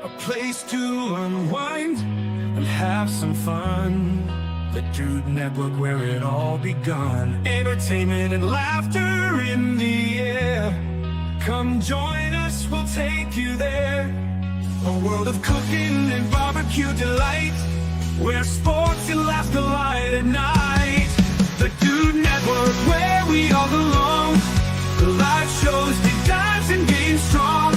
a place to unwind and have some fun. The Dude Network, where it all begun. Entertainment and laughter in the air. Come join us, we'll take you there. A world of cooking and barbecue delight, where sports and laughter light at night. The Dude Network, where we all belong. The live shows, deep dives, and game strong.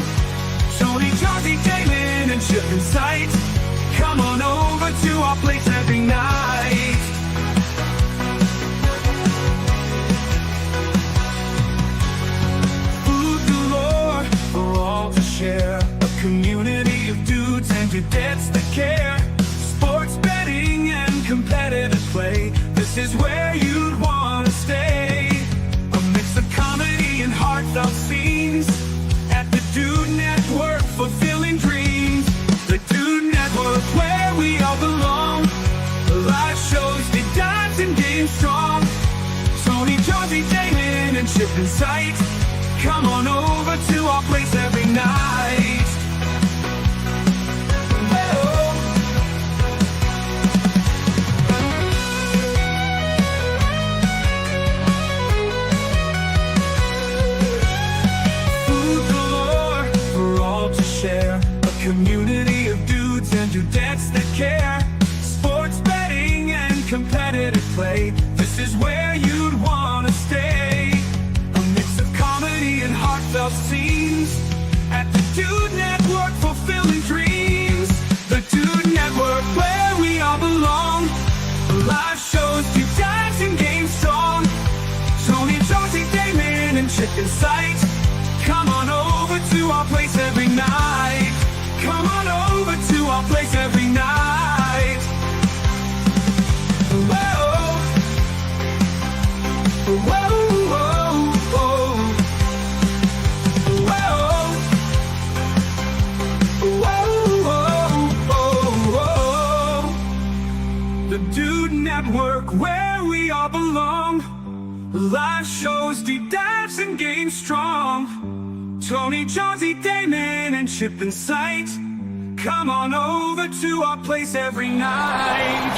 Tony, Johnsy, Damon, and Chip in sight. Come on over to our place every night. Food galore for all to share. A community of dudes and dudettes that care. Sports betting and competitive play. This is where you'd want to stay. A mix of comedy and heartfelt scenes. At the Dude Network, fulfilling dreams. The Dude Network, where we all belong. Live shows, deep dives, and game strong. Tony, Johnsy, Damon, and Chip in sight. Come on over to our place every night. Food galore for all to share. A community of dudes and dudettes that care. Sports betting and competitive play. This is where you'd want to stay. A mix of comedy and heartfelt scenes. At the Dude Network, fulfilling dreams. The Dude Network, where we all belong. Live shows, deep dives, and game strong. Tony, Johnsy, Damon, and Chip in sight. Come on over to our place every night. Come on over to our place every night. Whoa, whoa, whoa, whoa, whoa, whoa, whoa. The Dude Network, where we all belong. Live shows, deep dives, and game strong. Tony, Johnsy, Damon, and Chip in sight. Come on over to our place every night.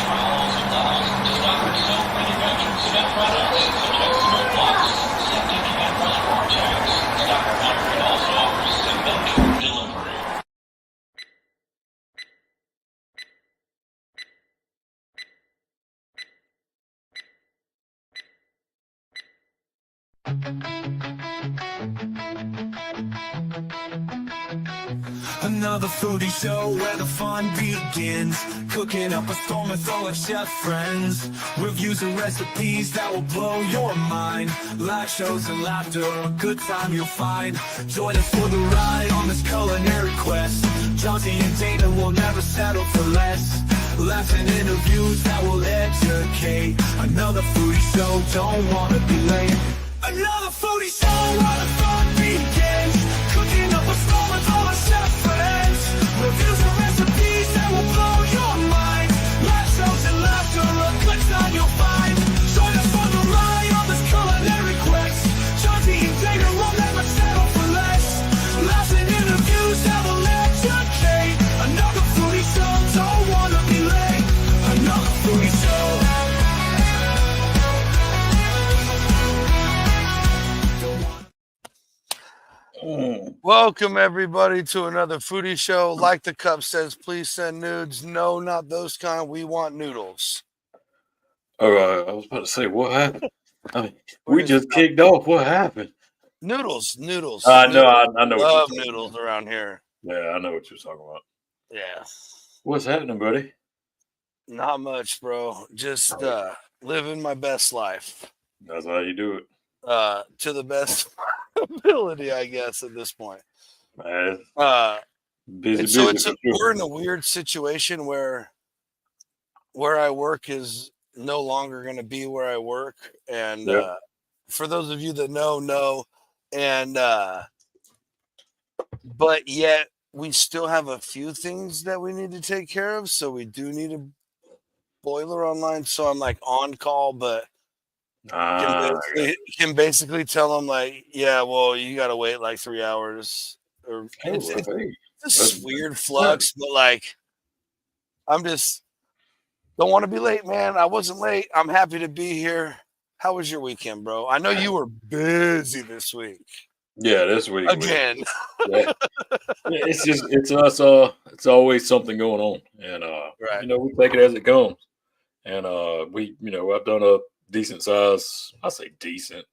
Another foodie show where the fun begins. Cooking up a storm with all our chef friends. Reviews and recipes that will blow your mind. Live shows and laughter, a good time you'll find. Join us for the ride on this culinary quest. Johnsy and Damon will never settle for less. Laughs and interviews that will educate. Another foodie show, don't wanna be late. Another foodie show where the fun begins. Cooking up a storm with all our chef friends. Reviews and recipes that will blow your mind. Live shows and laughter, a good time you'll find. Join us for the ride on this culinary quest. Johnsy and Damon will never settle for less. Laughs and interviews that will educate. Another foodie show, don't wanna be late. Another foodie show. Welcome everybody to another foodie show. Like the cup says, please send nudes. No, not those kind. We want noodles. All right, I was about to say, what happened? I mean, we just kicked off. What happened? Noodles. I know. Love noodles around here. Yeah, I know what you're talking about. Yeah. What's happening, buddy? Not much, bro. Just living my best life. That's how you do it. To the best ability, I guess, at this point. Man, we're in a weird situation where I work is no longer going to be where I work, and for those of you that know, and but yet we still have a few things that we need to take care of, so we do need a boiler online. So I'm like on call, but can basically tell them like, yeah, well, you got to wait like 3 hours. Or it's this weird flux, but like, I'm just don't want to be late, man. I wasn't late. I'm happy to be here. How was your weekend, bro? I know you were busy this week. Yeah, this week Again. it's us. It's always something going on, and Right. we take it as it comes. And I've done a decent size. I say decent,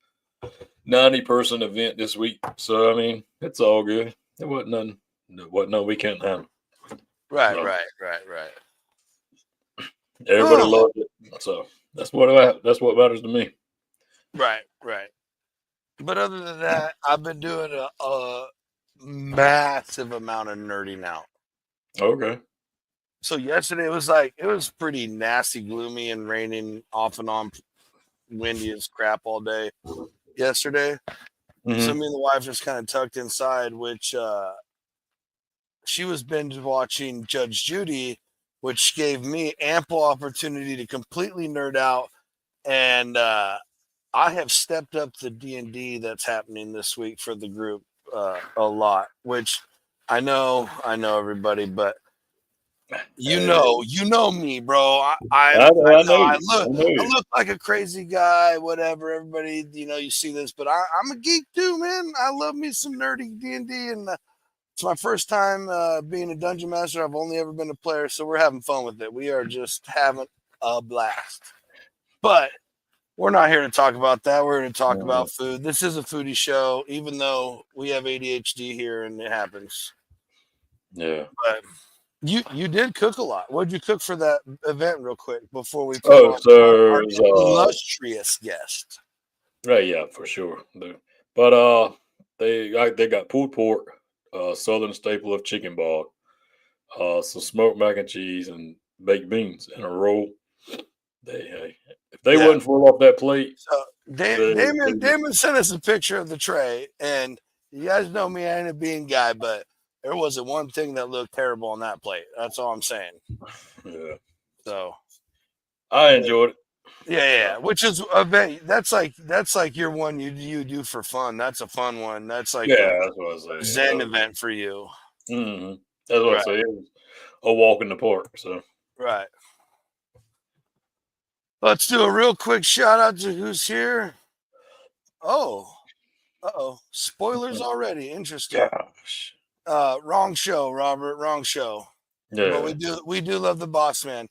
90-person event this week. So I mean, it's all good. It wasn't nothing. No weekend time. Right. Everybody loved it. So that's what matters to me. Right. But other than that, I've been doing a massive amount of nerding out. Okay. So yesterday it was pretty nasty, gloomy, and raining off and on, windy as crap all day yesterday. Mm-hmm. So me and the wife just kind of tucked inside, which she was binge watching Judge Judy, which gave me ample opportunity to completely nerd out. And I have stepped up the D&D that's happening this week for the group a lot, which I know everybody, but you know me, bro. I look like a crazy guy, whatever. Everybody, you see this, but I'm a geek too, man. I love me some nerdy D&D, and it's my first time being a dungeon master. I've only ever been a player, so we're having fun with it. We are just having a blast. But we're not here to talk about that. We're here to talk about food. This is a foodie show, even though we have ADHD here and it happens. Yeah. But you did cook a lot. What did you cook for that event, real quick, before we put our illustrious guest? Right, yeah, for sure. But they got pulled pork, southern staple of chicken bog, some smoked mac and cheese, and baked beans in a roll. If they wasn't full off that plate. So Damon sent us a picture of the tray, and you guys know me, I ain't a bean guy, but there wasn't one thing that looked terrible on that plate. That's all I'm saying. Yeah. So I enjoyed it. Yeah. Which is that's like your one you do for fun. That's a fun one. That's like that's what I say. Zen event for you. Mm-hmm. That's what I say. It was a walk in the park. So right. Let's do a real quick shout out to who's here. Spoilers already. Interesting. Gosh. Wrong show, Robert. Wrong show. Yeah. But we do love the boss man.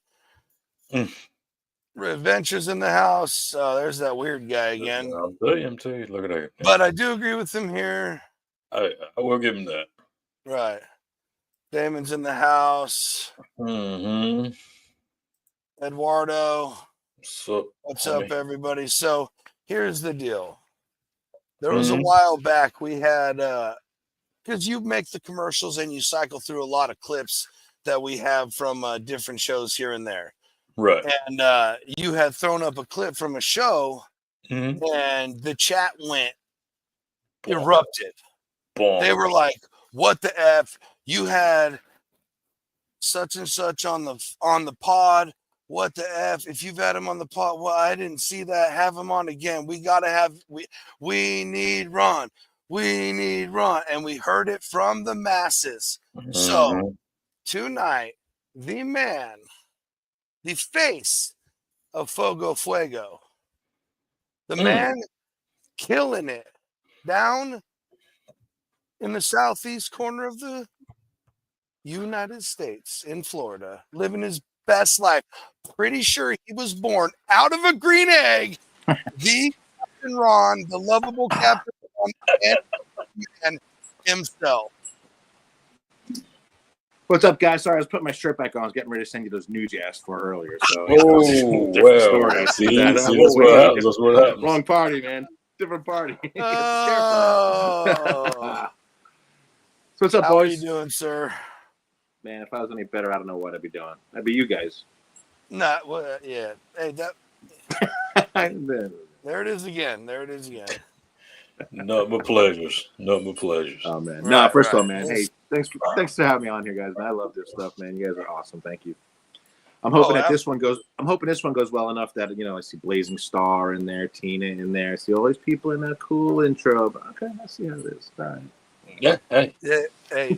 Adventures in the house. There's that weird guy again. I'm telling you. Look at that. But I do agree with him here. I will give him that. Right. Damon's in the house. Mm-hmm. Eduardo. What's up, everybody? So here's the deal. There was a while back we had, because you make the commercials and you cycle through a lot of clips that we have from different shows here and there. Right. And you had thrown up a clip from a show, and the chat erupted. They were like, "What the F? You had such and such on the pod. What the F? If you've had him on the pod, well, I didn't see that. Have him on again. We gotta have we need Ron. We need Ron." And we heard it from the masses. So tonight, the man, the face of Fogo Fuego, the man killing it down in the southeast corner of the United States in Florida, living his best life. Pretty sure he was born out of a green egg. The Captain Ron, the lovable Captain Ron, and himself. What's up, guys? Sorry, I was putting my shirt back on. I was getting ready to send you those news you asked for earlier. So, well, see, that's what happens. That's what happens. Wrong party, man. Different party. Oh. So what's up, How boys? are you doing, sir? Man, if I was any better, I don't know what I'd be doing. I'd be you guys. Nah, well, yeah. Hey, that. There it is again. Nothing but pleasures. Oh man. First of all, man. Hey, thanks for having me on here, guys. Man, I love this stuff, man. You guys are awesome. Thank you. I'm hoping this one goes well enough that I see Blazing Star in there, Tina in there. I see all these people in that cool intro. But okay, let's see how it is. All right. Yeah, hey. Yeah, hey.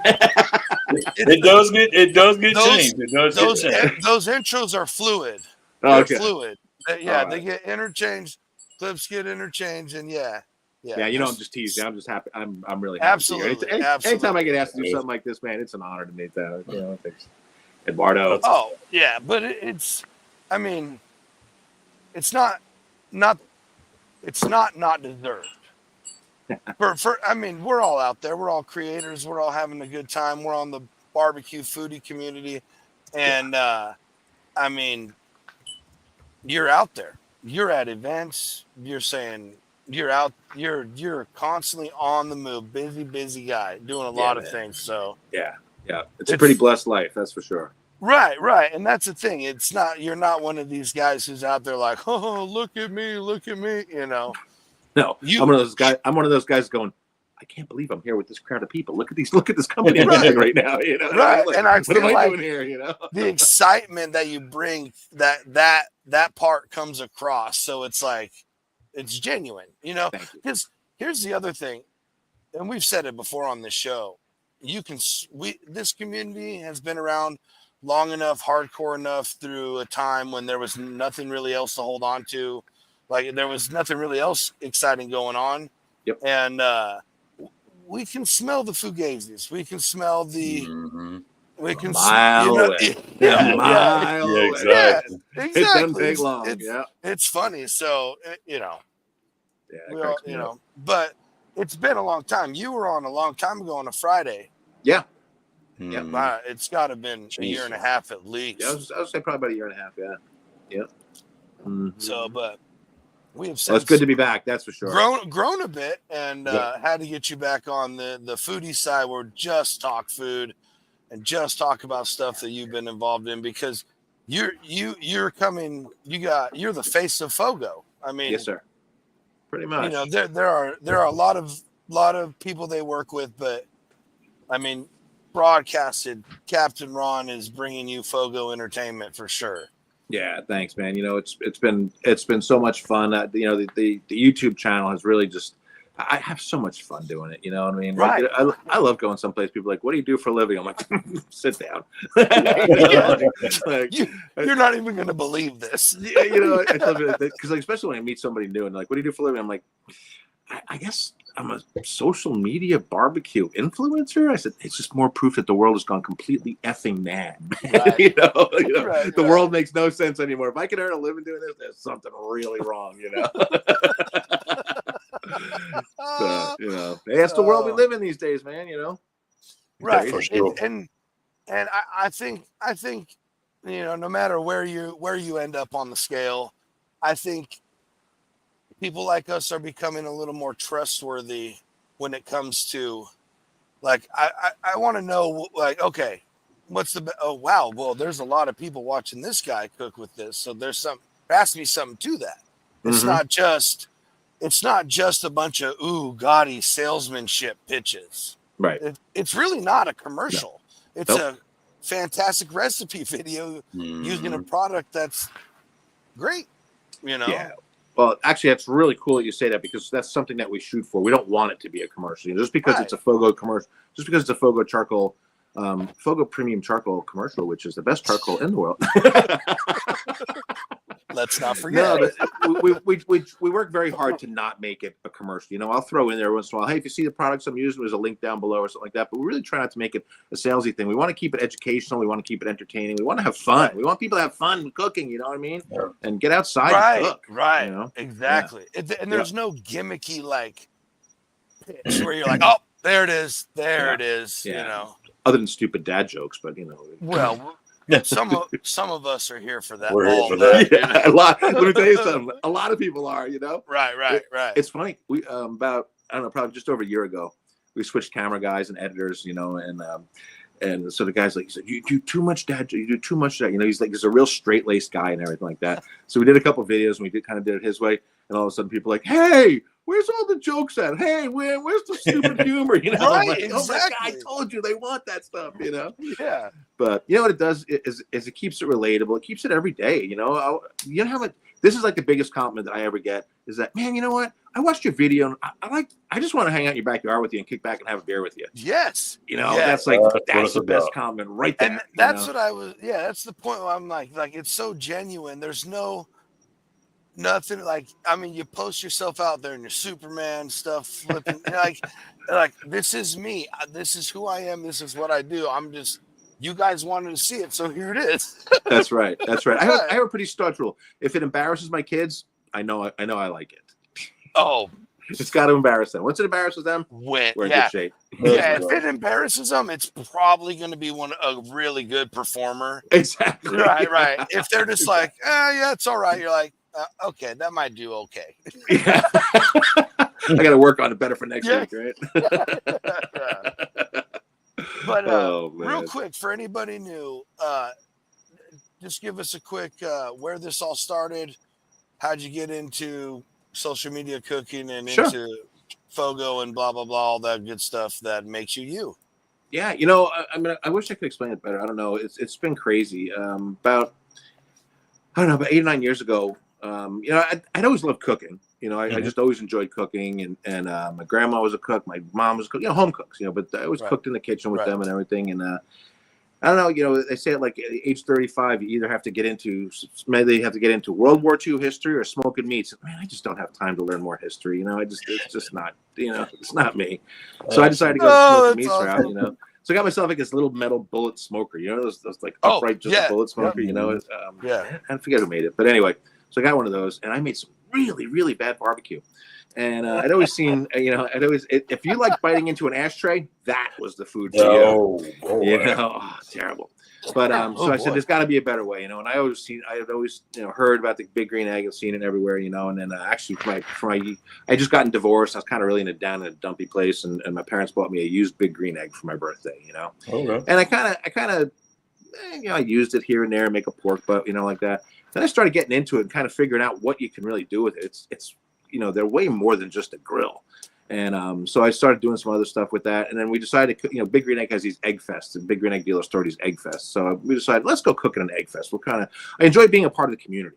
It does get changed. It does those get changed. those intros are fluid. Oh, They're okay. fluid. All They right. get interchanged. Clips get interchanged, and yeah. Yeah, I'm just teasing. I'm just happy. I'm really happy. Absolutely, Anytime I get asked to do something like this, man, it's an honor to meet that. Thanks, Eduardo. Oh yeah, but it's. I mean, it's not deserved. I mean, we're all out there. We're all creators. We're all having a good time. We're on the barbecue foodie community, and I mean, you're out there. You're at events. You're saying you're out. You're constantly on the move. Busy guy doing a lot of things. So yeah, it's a pretty blessed life, that's for sure. Right, and that's the thing. It's not. You're not one of these guys who's out there like, oh, look at me. No, I'm one of those guys going, I can't believe I'm here with this crowd of people. Look at this company I'm having right now. Right. Like, and I what feel am I like doing here? The excitement that you bring, that part comes across. So it's like, it's genuine, because here's the other thing. And we've said it before on this show. This community has been around long enough, hardcore enough through a time when there was nothing really else to hold on to. Like there was nothing really else exciting going on. Yep. And we can smell the fugazis. We can smell the. Mm-hmm. We can mile away. Mile away. Exactly. Exactly. It doesn't take long. It's funny. So Yeah. But it's been a long time. You were on a long time ago on a Friday. Yeah. Yeah. It's got to have been a year and a half at least. Yeah, I would say probably about a year and a half. Yeah. Yeah. Mm-hmm. So, but we have it's good to be back. That's for sure. Grown a bit, and had to get you back on the foodie side where just talk food and just talk about stuff that you've been involved in, because you're the face of Fogo. I mean, yes, sir. Pretty much. There are a lot of people they work with, but I mean, broadcasted, Captain Ron is bringing you Fogo entertainment for sure. Yeah, thanks, man. It's been so much fun. The YouTube channel has really just. I have so much fun doing it. You know what I mean? Right. Like, I love going sompace. People are like, what do you do for a living? I'm like, sit down. You're not even going to believe this. Yeah, because especially when I meet somebody new and like, what do you do for a living? I'm like, I guess I'm a social media barbecue influencer. I said, it's just more proof that the world has gone completely effing mad. Right. The world makes no sense anymore. If I can earn a living doing this, there's something really wrong, That's the world we live in these days, man. Right. For sure. And I think no matter where you end up on the scale, I think people like us are becoming a little more trustworthy when it comes to, like, I want to know, like, okay, wow, well, there's a lot of people watching this guy cook with this, so there has to be something to that. It's not just a bunch of gaudy salesmanship pitches. Right. It's really not a commercial. No. It's a fantastic recipe video using a product that's great. Yeah. Well, actually, that's really cool that you say that, because that's something that we shoot for. We don't want it to be a commercial. Just because it's a Fogo commercial, just because it's a Fogo charcoal, Fogo premium charcoal commercial, which is the best charcoal in the world. Let's not forget. No, but we work very hard to not make it a commercial. I'll throw in there once in a while, hey, if you see the products I'm using, there's a link down below or something like that. But we really try not to make it a salesy thing. We want to keep it educational. We want to keep it entertaining. We want to have fun. We want people to have fun cooking. You know what I mean? Yeah. And get outside and cook. Right. Exactly. Yeah. And there's no gimmicky like pitch where you're like, oh, there it is. There it is. Yeah. Other than stupid dad jokes, but Well. Some of us are here for that. We're here for that. Yeah, a lot. Let me tell you something. A lot of people are. Right. It's funny. We about probably just over a year ago, we switched camera guys and editors. And so the guy's like, he said, you do too much dad. You do too much dad. He's like, he's a real straight laced guy and everything like that. So we did a couple of videos and we did it his way. And all of a sudden, people are like, hey, where's all the jokes at? Hey, where's the stupid humor? Right, like, exactly. Oh my God, I told you they want that stuff. Yeah. But what it does is it keeps it relatable. It keeps it every day. You know how this is like the biggest compliment that I ever get is that, man, you know what? I watched your video and I just want to hang out in your backyard with you and kick back and have a beer with you. Yes. You know, Yes. that's the best compliment right there. And that's what I was, that's the point where I'm like it's so genuine. There's nothing like, I mean, you post yourself out there in your Superman stuff, flipping, like, this is me. This is who I am. This is what I do. You guys wanted to see it, so here it is. That's right. That's right. I have a pretty staunch rule. If it embarrasses my kids, I know I like it. Oh, it's got to embarrass them. Once it embarrasses them, we're in good shape. Yeah, if it embarrasses them, it's probably going to be a really good performer. Exactly. Right. If they're just like, yeah, it's all right. You're like, okay, that might do okay. Yeah. I got to work on it better for next week, right? But real quick, for anybody new, just give us a quick where this all started. How'd you get into social media cooking and into Fogo and blah, blah, blah, all that good stuff that makes you? Yeah, you know, I wish I could explain it better. I don't know. It's been crazy. About 8 or 9 years ago, you know, I'd always loved cooking. You know, I just always enjoyed cooking, and my grandma was a cook, my mom was a cook, you know, home cooks, you know, but I always cooked in the kitchen with them and everything. And I don't know, you know, they say at like age 35, you either have to get into World War II history or smoking meats. Man, I just don't have time to learn more history. You know, it's just not, you know, it's not me. So I decided to go the smoking meats route, you know. So I got myself like this little metal bullet smoker, you know, those like upright bullet smoker, you know. I forget who made it, but anyway, so I got one of those, and I made some really, really bad barbecue. And I'd always seen, you know, if you like biting into an ashtray, that was the food for you. You know, terrible. But so I said, there's got to be a better way, you know. And I had always, you know, heard about the big green egg and seen it everywhere, you know. And then actually, I just gotten divorced. I was kind of really down in a dumpy place, and my parents bought me a used big green egg for my birthday, you know. Okay. And I kind of, you know, I used it here and there, make a pork butt, you know, like that. Then I started getting into it and kind of figuring out what you can really do with it. It's you know, they're way more than just a grill. And so I started doing some other stuff with that. And then we decided, you know, Big Green Egg has these egg fests, and Big Green Egg dealer started these egg fests. So we decided, let's go cook at an egg fest. I enjoy being a part of the community.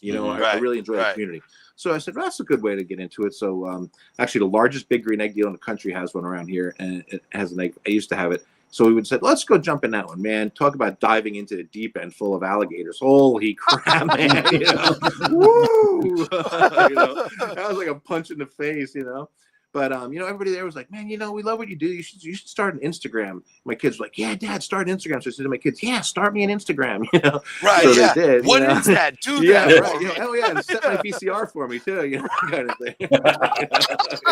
You know, I really enjoy the community. So I said, well, that's a good way to get into it. So actually the largest Big Green Egg dealer in the country has one around here, and it has an egg. I used to have it. So we would say, let's go jump in that one, man. Talk about diving into the deep end full of alligators. Holy crap, man. You know, woo! You know, that was like a punch in the face, you know. But, you know, everybody there was like, man, you know, we love what you do. You should start an Instagram. My kids were like, yeah, Dad, start an Instagram. So I said to my kids, yeah, start me an Instagram, you know. Right, so they did. What is that? Do that. Yeah, right. You know, oh, yeah, and set my VCR for me, too, you know, kind of thing. You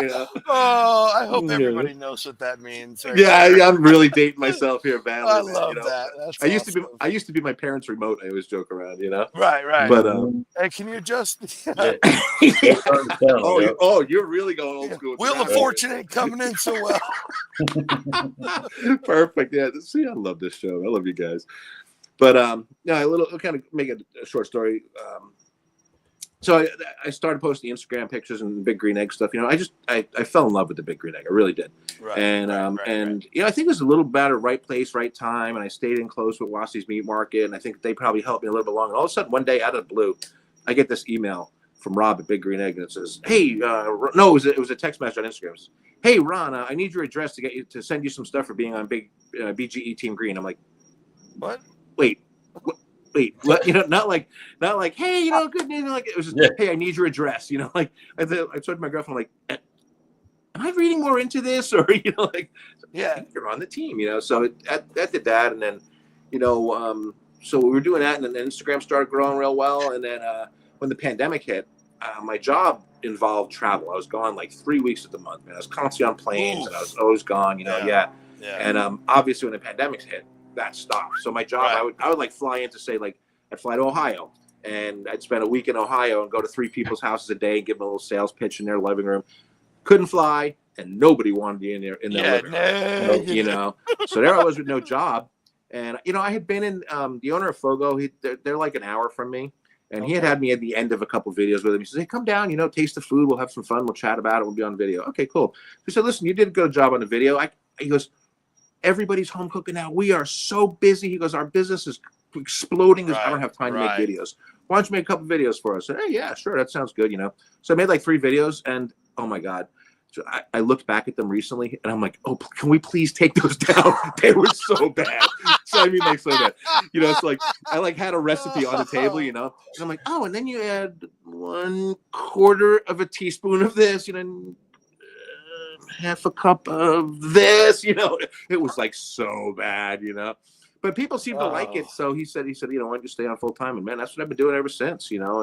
know? Oh, I hope everybody knows what that means. Right? Yeah, I'm really dating myself here badly. I love that. That's awesome. I used to be my parents' remote. I always joke around, you know. Right. But hey, can you adjust? You're really going old school. Wheel of Fortune ain't coming in so well. Perfect. Yeah. See, I love this show. I love you guys. But I'll kind of make a short story. So I started posting Instagram pictures and Big Green Egg stuff. You know, I fell in love with the Big Green Egg. I really did. Right. And you know, I think it was a little better, right place, right time. And I stayed in close with Wassey's Meat Market, and I think they probably helped me a little bit along. And all of a sudden, one day out of the blue, I get this email from Rob at Big Green Egg, and it says, "Hey, it was a text message on Instagram. It says, hey, Ron, I need your address to send you some stuff for being on BGE Team Green." I'm like, what? Wait, what? You know, not like, hey, you know, good name. Like, it was just, hey, I need your address. You know, like I told my girlfriend, like, am I reading more into this, or you know, like, yeah, you're on the team. You know, so that did that, and then, you know, so we were doing that, and then Instagram started growing real well, and then when the pandemic hit, my job involved travel. I was gone like 3 weeks of the month, man. I was constantly on planes, and I was always gone, you know. Yeah. And obviously when the pandemic hit, that stopped. So my job, I would like fly in to say, like, I'd fly to Ohio, and I'd spend a week in Ohio and go to 3 people's houses a day and give them a little sales pitch in their living room. Couldn't fly, and nobody wanted to be in their living room. You know. So there I was with no job, and you know, I had been in the owner of Fogo. They're like an hour from me. And he had me at the end of a couple of videos with him. He says, hey, come down, you know, taste the food. We'll have some fun. We'll chat about it. We'll be on video. Okay, cool. He said, listen, you did a good job on the video. He goes, everybody's home cooking now. We are so busy. He goes, our business is exploding. I don't have time to make videos. why don't you make a couple videos for us? I said, hey, yeah, sure, that sounds good, you know. So I made like 3 videos, and oh my god. So I looked back at them recently, and I'm like, oh, can we please take those down? They were so bad. So I mean, like, so bad. You know, it's like I like had a recipe on the table, you know, and I'm like, oh, and then you add 1/4 of a teaspoon of this, you know, half a cup of this, you know. It was like so bad, you know. But people seem to like it. So he said, you know, why don't you stay on full time? And man, that's what I've been doing ever since, you know.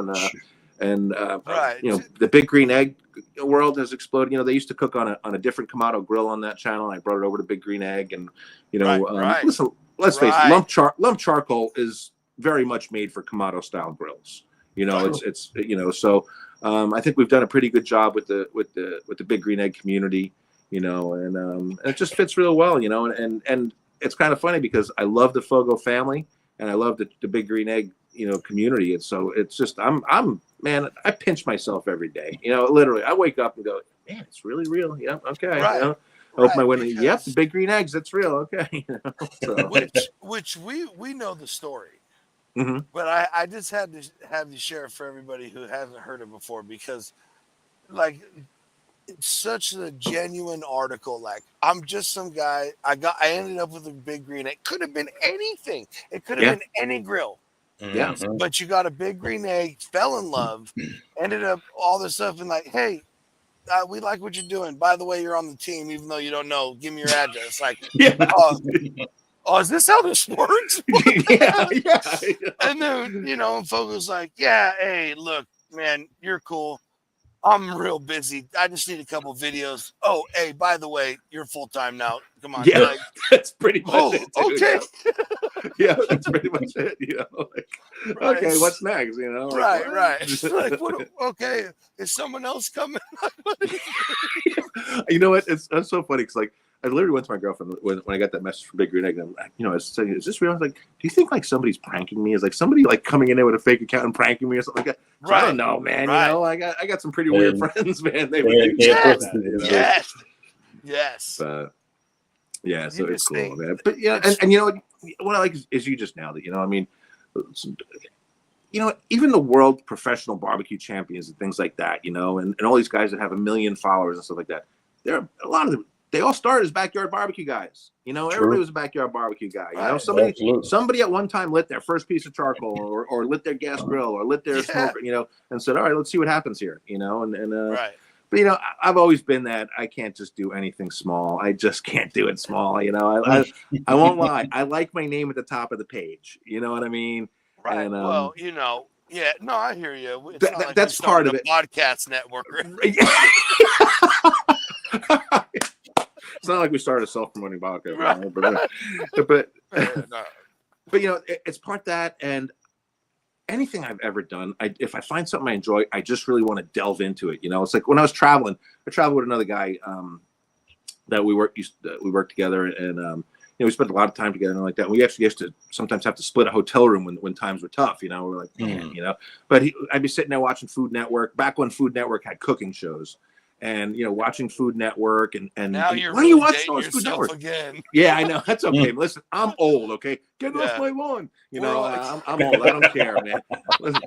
And Right. you know, the Big Green Egg world has exploded. You know, they used to cook on a different Kamado grill on that channel. I brought it over to Big Green Egg, and you know, Right. listen, let's face it, lump charcoal is very much made for Kamado style grills. You know, it's you know, so I think we've done a pretty good job with the Big Green Egg community. You know, and it just fits real well. You know, and it's kind of funny because I love the Fogo family and I love the Big Green Egg, you know, community. And so it's just man, I pinch myself every day. You know, literally, I wake up and go, man, it's really real. Yeah, okay. Right. You know? Open my window. Yep, the Big Green Eggs. That's real. Okay. You know? So. which we know the story, Mm-hmm. but I just had to have you share it for everybody who hasn't heard it before, because like it's such a genuine article. Like, I'm just some guy. I ended up with a Big Green Egg. Could have been anything. It could have been any grill. Yeah. But you got a Big Green Egg, fell in love, ended up all this stuff, and like, hey, we like what you're doing. By the way, you're on the team, even though you don't know. Give me your address. Like, is this how this works? yeah. And then, you know, folks was like, yeah, hey, look, man, you're cool. I'm real busy. I just need a couple videos. Oh, hey, by the way, you're full time now. Come on. Yeah, like, that's pretty much it. Dude. Okay. Yeah, that's pretty much it. You know, like, okay, what's next? You know, like, right. Like, what? Okay, is someone else coming? You know what? It's so funny because like I literally went to my girlfriend when I got that message from Big Green Egg, and I'm like, you know, I was saying, is this real? I was like, do you think like somebody's pranking me? Is like somebody like coming in there with a fake account and pranking me or something like that? So I don't know, man. You know, I got some pretty weird friends, man. They would do that, you know? Yes. But yeah, so it's cool, man. But yeah, and you know what I like is you just nailed it. You know, I mean, you know, even the world professional barbecue champions and things like that, you know, and all these guys that have 1 million followers and stuff like that, there are a lot of them. They all started as backyard barbecue guys. You know, everybody was a backyard barbecue guy. You know, somebody at one time lit their first piece of charcoal or lit their gas grill or lit their smoker, you know, and said, all right, let's see what happens here, you know, But, you know, I've always been that I can't just do anything small. I just can't do it small. You know, I won't lie. I like my name at the top of the page. You know what I mean? Right. And, well, you know, yeah, no, I hear you. Like that's part of it. Podcast network. It's not like we started a self-promoting podcast, right. But you know, it's part that, and anything I've ever done, if I find something I enjoy, I just really want to delve into it. You know, it's like when I was traveling, I traveled with another guy that we worked together, and you know, we spent a lot of time together and like that. We actually used to sometimes have to split a hotel room when times were tough. You know, we're like, man, you know. But I'd be sitting there watching Food Network back when Food Network had cooking shows. And you know, watching Food Network and now you're why do you watch Food Network again? Yeah, I know, that's okay. Listen, I'm old. Okay, get off my lawn. You know, I'm old. I don't care, man. Listen,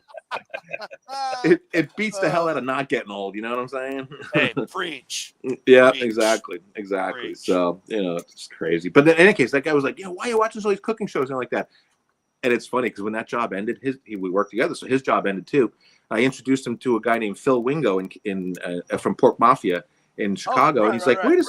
it beats the hell out of not getting old. You know what I'm saying? Hey, preach. Yeah, preach. exactly. Preach. So you know, it's crazy. But in any case, that guy was like, why are you watching all these cooking shows and like that? And it's funny because when that job ended, we worked together, so his job ended too. I introduced him to a guy named Phil Wingo from Pork Mafia in Chicago, and he's like, wait a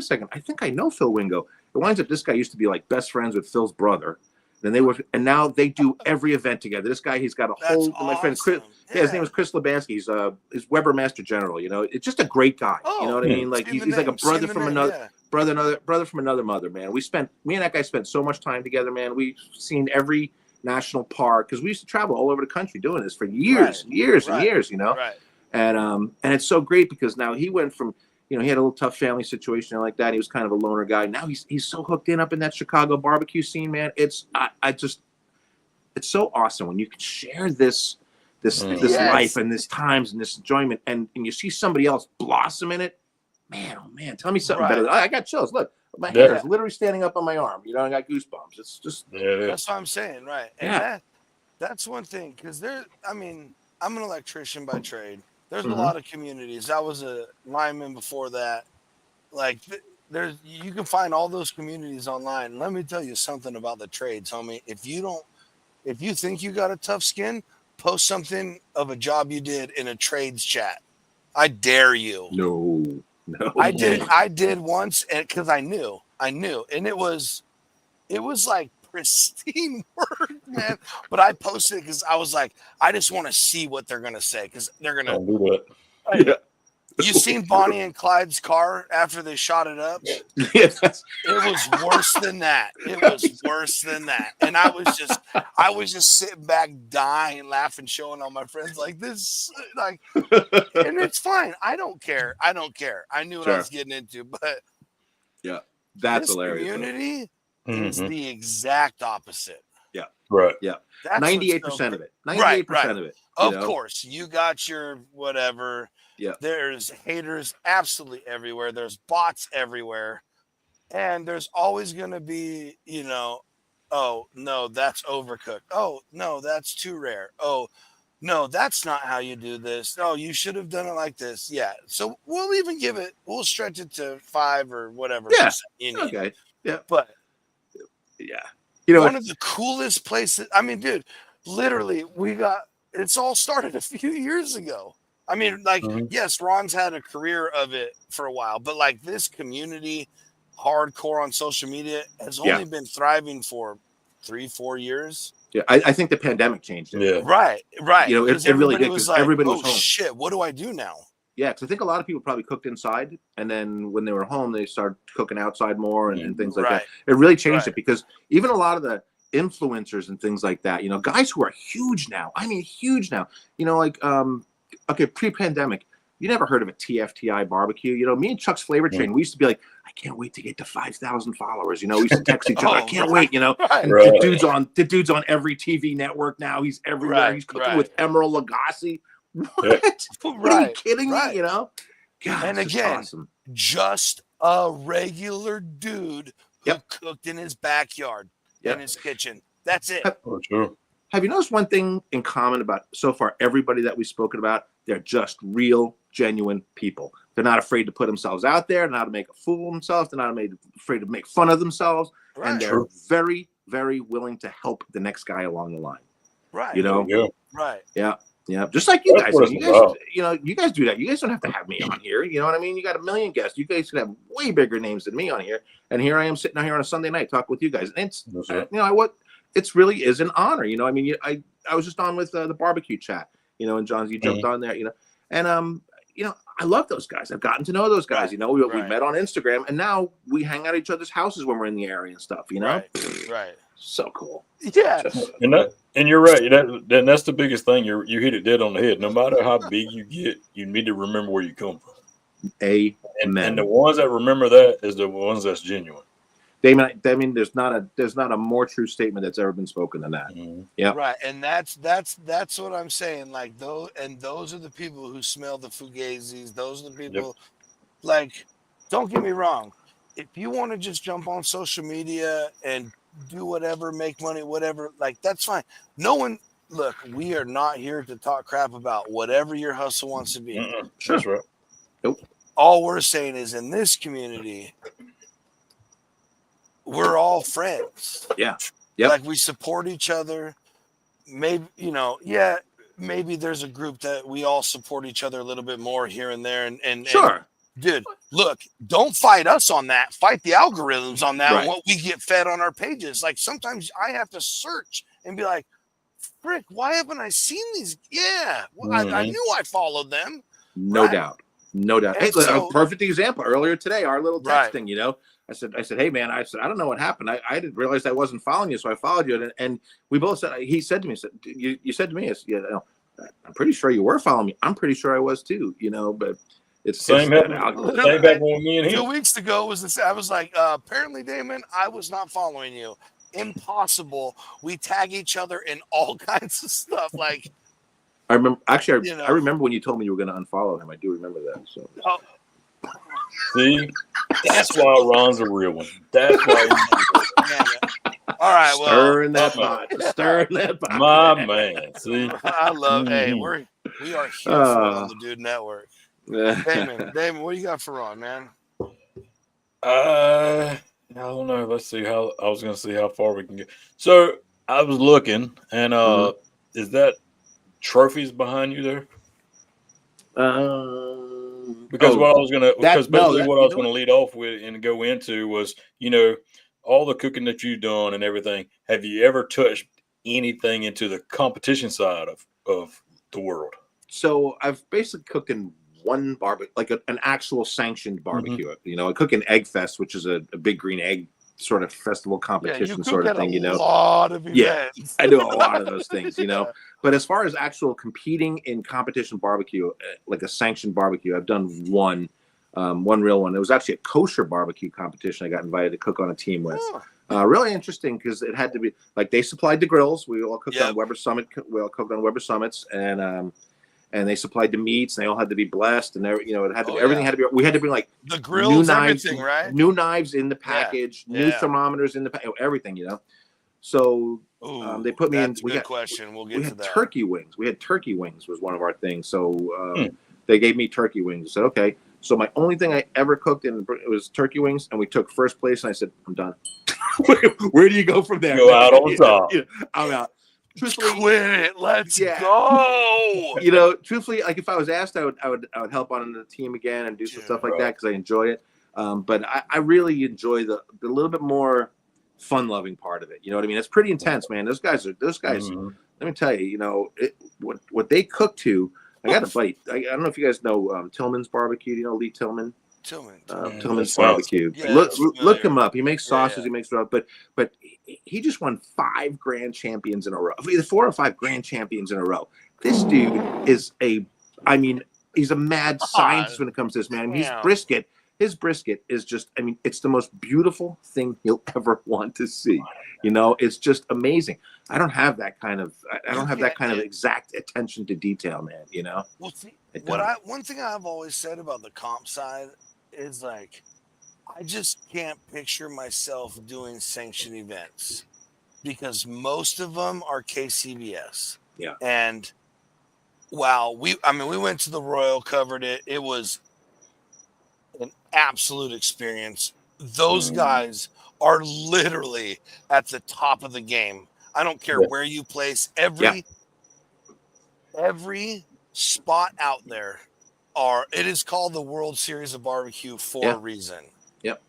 second, I think I know Phil Wingo. It winds up this guy used to be like best friends with Phil's brother. Then and now they do every event together. This guy, he's got a whole. Awesome. My friend Chris, his name is Chris Lebansky. He's Weber Master General. You know, it's just a great guy. You know what I mean? Like he's like a brother from another brother from another mother. Man, me and that guy spent so much time together. Man, we've seen every national park because we used to travel all over the country doing this for years and years and years. You know, and it's so great because now he went from. You know, he had a little tough family situation like that. He was kind of a loner guy. Now he's so hooked up in that Chicago barbecue scene, man. It's so awesome when you can share this life and this times and this enjoyment, and you see somebody else blossom in it. Man, oh man, tell me something better. I got chills. Look, my hair is literally standing up on my arm. You know, I got goosebumps. It's just that's what I'm saying, right? And That's one thing, because I mean, I'm an electrician by trade. There's a Mhm. lot of communities. I was a lineman before that. Like, you can find all those communities online. Let me tell you something about the trades, homie. If you think you got a tough skin, post something of a job you did in a trades chat. I dare you. No. I did once, and because I knew, and it was like pristine work, man. But I posted it because I was like, I just want to see what they're gonna say, because they're gonna. Don't do that. Hey, Yeah. you seen Bonnie and Clyde's car after they shot it up? Yeah, that's- It was worse than that. It was worse than that. And I was just sitting back, dying, laughing, showing all my friends like this, like, and it's fine. I don't care. I knew what I Sure. was getting into, but yeah, that's this hilarious. though. community is Mhm. the exact opposite. Right. That's what's 98% so of it. 98% right. of it. Of you know? course, you got your whatever. Yeah. There's haters absolutely everywhere. There's bots everywhere. And there's always going to be, oh, no, that's overcooked. Oh, no, that's too rare. Oh, no, that's not how you do this. No, you should have done it like this. Yeah. So we'll stretch it to 5 or whatever Yeah. percent you need. Okay. Yeah. But Yeah. You know, one of the coolest places, I mean, dude, literally, it's all started a few years ago. I mean, like, Mhm. yes, Ron's had a career of it for a while, but like this community, hardcore on social media, has only been thriving for 3-4 years. yeah, I think the pandemic changed it. Yeah. Right. You know, it Because really everybody did, was 'cause like, everybody oh was home. shit, what do I do now? Yeah, because I think a lot of people probably cooked inside, and then when they were home, they started cooking outside more and things like that. It really changed it, because even a lot of the influencers and things like that, guys who are huge now. I mean, huge now. Like okay, pre-pandemic, you never heard of a TFTI barbecue. Me and Chuck's Flavor Train, we used to be like, I can't wait to get to 5,000 followers. We used to text each other, I can't wait. And the dude's on every TV network now. He's everywhere. He's cooking with Emeril Lagasse. What? What are you kidding me? God, and it's again, awesome. just a regular dude who cooked in his backyard, in his kitchen. That's it. For sure. Have you noticed one thing in common about so far everybody that we've spoken about? They're just real, genuine people. They're not afraid to put themselves out there. They're not to make a fool of themselves. They're not afraid to make fun of themselves. Right. And they're very, very willing to help the next guy along the line. Right. Yeah. Right. Yeah. Yeah. Just like you That's guys. what You it's guys, about. you guys do that. You guys don't have to have me on here. You know what I mean? You got a million guests. You guys could have way bigger names than me on here. And here I am sitting out here on a Sunday night talking with you guys. And it's, That's right. it really is an honor. I mean, I was just on with the barbecue chat, and Johnsy jumped on there, and I love those guys. I've gotten to know those guys. We met on Instagram, and now we hang out at each other's houses when we're in the area and stuff. Right. So cool. Yeah. And you're right. That's the biggest thing. You hit it dead on the head. No matter how big you get, you need to remember where you come from. Amen. And the ones that remember that is the ones that's genuine. Damon, there's not a more true statement that's ever been spoken than that. Mm-hmm. Yeah. Right. And that's what I'm saying. Like, those are the people who smell the fugazis. Those are the people, like, don't get me wrong. If you want to just jump on social media and do whatever, make money, whatever, like, that's fine. Look, we are not here to talk crap about whatever your hustle wants to be. Sure. That's right. Nope. All we're saying is, in this community, we're all friends. Yeah. Yep. Like, we support each other. Maybe, maybe there's a group that we all support each other a little bit more here and there. And sure. Dude, look, don't fight us on that. Fight the algorithms on that. Right. What we get fed on our pages. Like, sometimes I have to search and be like, frick, why haven't I seen these? Yeah. Well, I knew I followed them. No doubt. Hey, so, a perfect example. Earlier today, our little texting, I said, hey man, I don't know what happened. I didn't realize I wasn't following you, so I followed you. And we both said, he said to me, you said to me, I'm pretty sure you were following me. I'm pretty sure I was too, but it's same happened with me and him. 2 weeks ago was this. I was like, apparently, Damon, I was not following you. Impossible. We tag each other in all kinds of stuff. Like, I remember, actually, I remember when you told me you were going to unfollow him. I do remember that. So. See, that's why Ron's a real one. That's why. All right, well, stirring that pot, stirring that pot. My man. See, I love. Hey, we are here for it on the Dude Network. Damon, what do you got for Ron, man? I don't know. Let's see how I was going to see how far we can get. So I was looking, and is that trophies behind you there? Because what I was gonna, because basically what I was gonna lead off with and go into was, all the cooking that you've done and everything. Have you ever touched anything into the competition side of the world? So I've basically cooked in one barbecue, like an actual sanctioned barbecue. I cook in Egg Fest, which is a big green egg sort of festival competition sort of thing. A lot of events. Yeah, I do a lot of those things. But as far as actual competing in competition barbecue, like a sanctioned barbecue, I've done one real one. It was actually a kosher barbecue competition. I got invited to cook on a team with. Really interesting because it had to be like they supplied the grills. We all cooked on Weber Summit. We all cooked on Weber Summits, and they supplied the meats. And they all had to be blessed, and it had to be, everything had to be. We had to bring like the grills, new knives, everything, right? New knives in the package, new thermometers in the everything. So they put me in. We got question. We'll get to that. Turkey wings. We had turkey wings was one of our things. So they gave me turkey wings. I said, okay. So my only thing I ever cooked it was turkey wings, and we took first place. And I said, I'm done. Where do you go from there? Go out on top. I'm out. Truthfully, quit it. Let's go. Truthfully, like if I was asked, I would help on the team again and do some stuff like that because I enjoy it. But I really enjoy the little bit more fun-loving part of it. You know what I mean? It's pretty intense, man. Those guys. Let me tell you, what they cook to. I got a bite. I don't know if you guys know Tillman's Barbecue. Do you know Lee Tillman? Tillman's Barbecue. Yeah, look him up. He makes sauces. He makes stuff. But he just won 5 grand champions in a row. Either 4 or 5 grand champions in a row. This dude is he's a mad scientist when it comes to this, man. His brisket is just, it's the most beautiful thing you'll ever want to see. It's just amazing. I don't have that kind of, exact attention to detail, man. Well, see, one thing I've always said about the comp side is like, I just can't picture myself doing sanctioned events because most of them are KCBS. Yeah. And wow, we went to the Royal, covered it. It was an absolute experience. Those guys are literally at the top of the game. I don't care where you place. Every spot out there it is called the World Series of Barbecue for a reason. Yep.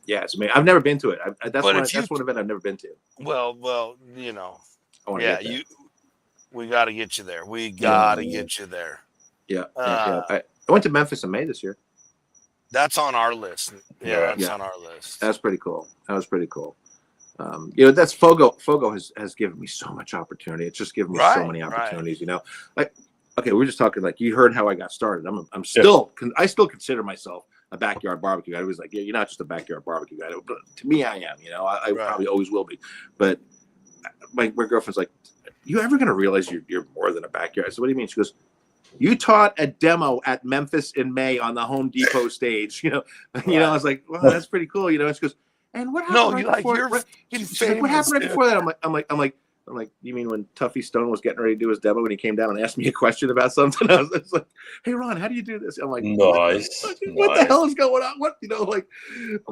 It's amazing. I've never been to it. That's one event I've never been to. Well, we got to get you there. We got to get you there. Yeah. I went to Memphis in May this year. That's on our list. That's on our list. That's pretty cool. That was pretty cool. That's Fogo. Fogo has given me so much opportunity. It's just given me so many opportunities. Like, okay, we're just talking like you heard how I got started. I still consider myself a backyard barbecue guy. I was like, you're not just a backyard barbecue guy. But to me, I am. I probably always will be. But my girlfriend's like, you ever gonna realize you're more than a backyard? I said, what do you mean? She goes, you taught a demo at Memphis in May on the Home Depot stage. I was like, well, that's pretty cool. She goes, and what happened before? What happened right before that? I'm like, you mean when Tuffy Stone was getting ready to do his demo and he came down and asked me a question about something? I was like, hey Ron, how do you do this? I'm like, nice. What the hell is going on? What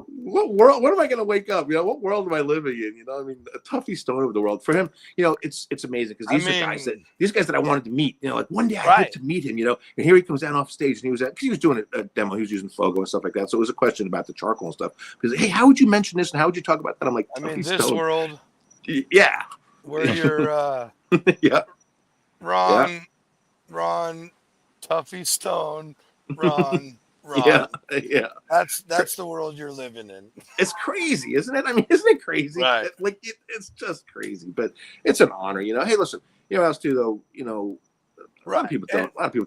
what world? What am I going to wake up? What world am I living in? A Tuffy Stone of the world for him. It's amazing because these guys that I wanted to meet. Like one day I hope to meet him. And here he comes down off stage and he was doing a demo. He was using Fogo and stuff like that. So it was a question about the charcoal and stuff. Because hey, how would you mention this and how would you talk about that? I'm like, this world. Yeah. Where you're Ron, Tuffy Stone, Ron. Yeah. That's the world you're living in. It's crazy, isn't it? Isn't it crazy? Right. It's just crazy, but it's an honor. Hey, listen, what else too though? A lot of people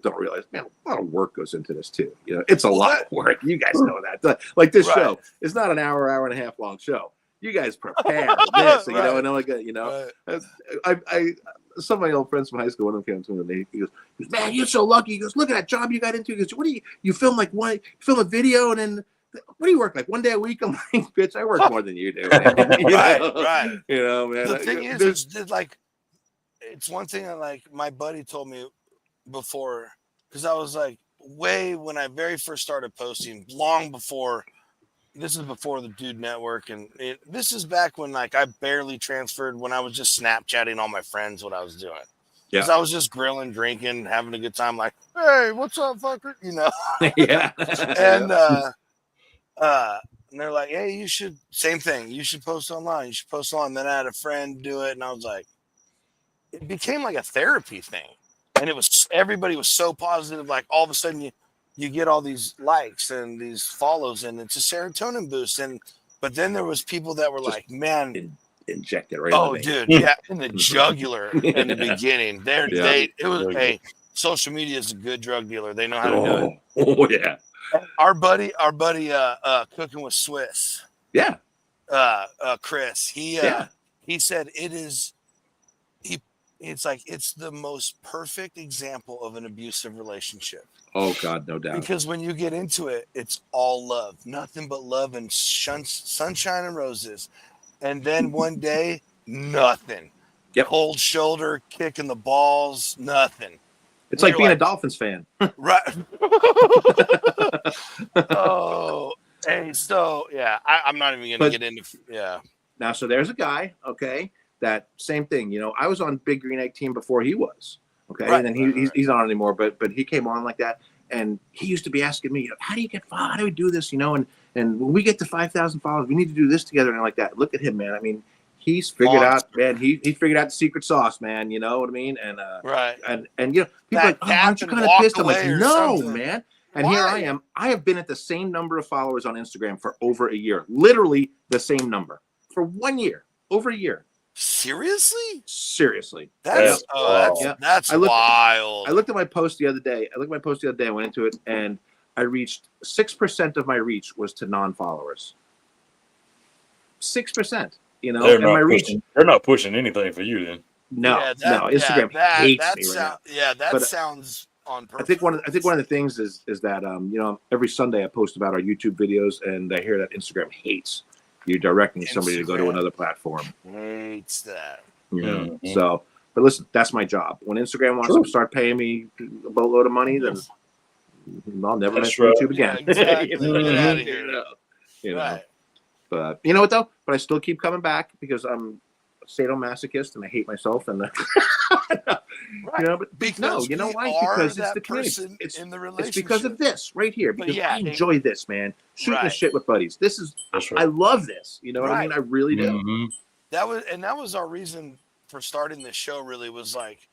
don't realize, man, a lot of work goes into this too. It's a lot of work. You guys know that. Like this show, it's not an hour and a half long show. You guys prepare this, and I'm like, some of my old friends from high school, one of them came to me and he goes, man, you're so lucky. He goes, look at that job you got into. He goes, what do you film like one? You film a video and then what do you work like 1 day a week? I'm like, bitch, I work more than you do. Man. Right. You know, man. The thing is, it's like, it's one thing that like my buddy told me before, because I was like, way when I very first started posting, long before. This is before the Dude Network, and this is back when like I barely transferred, when I was just Snapchatting all my friends what I was doing. Yeah. Because I was just grilling, drinking, having a good time. Like, hey, what's up, fucker? You know. Yeah. And they're like, hey, you should, same thing. You should post online. You should post online. Then I had a friend do it, and I was like, it became like a therapy thing, and it was, everybody was so positive. Like all of a sudden you get all these likes and these follows, and it's a serotonin boost. But then there was people that were just like, man, inject it right. Oh, dude, yeah, in the jugular in the beginning. It was a social media is a good drug dealer. They know how to do it. Oh yeah. Our buddy, Cooking with Swiss. Yeah. Chris. He said it's like it's the most perfect example of an abusive relationship. Oh God, no doubt. Because when you get into it, it's all love, nothing but love and sunshine and roses. And then one day, nothing. Yep. Cold shoulder, kicking the balls, nothing. It's like being a Dolphins fan. Right. Oh, hey, so yeah, I'm not even going to get into, yeah. Now, so there's a guy, okay, that same thing. You know, I was on Big Green Egg Team before he was, okay, Right, and then he's not anymore, but he came on like that, and he used to be asking me, how do you get followed? How do we do this? You know, and when we get to 5,000 followers, we need to do this together and like that. Look at him, man. I mean, he's figured out, man. He figured out the secret sauce, man. You know what I mean? And right, and you know, people are like, oh, aren't you kind of pissed? I'm like, no, man. And here I am. I have been at the same number of followers on Instagram for over a year. Literally the same number for 1 year. Over a year. Seriously? Seriously. That's wild. I looked at my post the other day. I went into it, and I reached 6% of my reach was to non-followers. 6%. You know, they're not pushing anything for you then. No, Instagram hates me right now. Yeah, that sounds on purpose. I think one of the things is that you know, every Sunday I post about our YouTube videos, and I hear that Instagram hates you directing somebody to go to another platform. Hates that. You know? Mm-hmm. So, but listen, that's my job. When Instagram wants to start paying me a boatload of money, then I'll never mention YouTube again. Yeah, exactly. Get out of here. You know. Right. But you know what though? But I still keep coming back because I'm a sadomasochist and I hate myself. And you know, but because you know why? Because it's the community. It's because of this right here. Because I enjoy this, man. Shooting the shit with buddies. This is I love this. You know what I mean? I really do. Mm-hmm. That was our reason for starting this show. Really was like,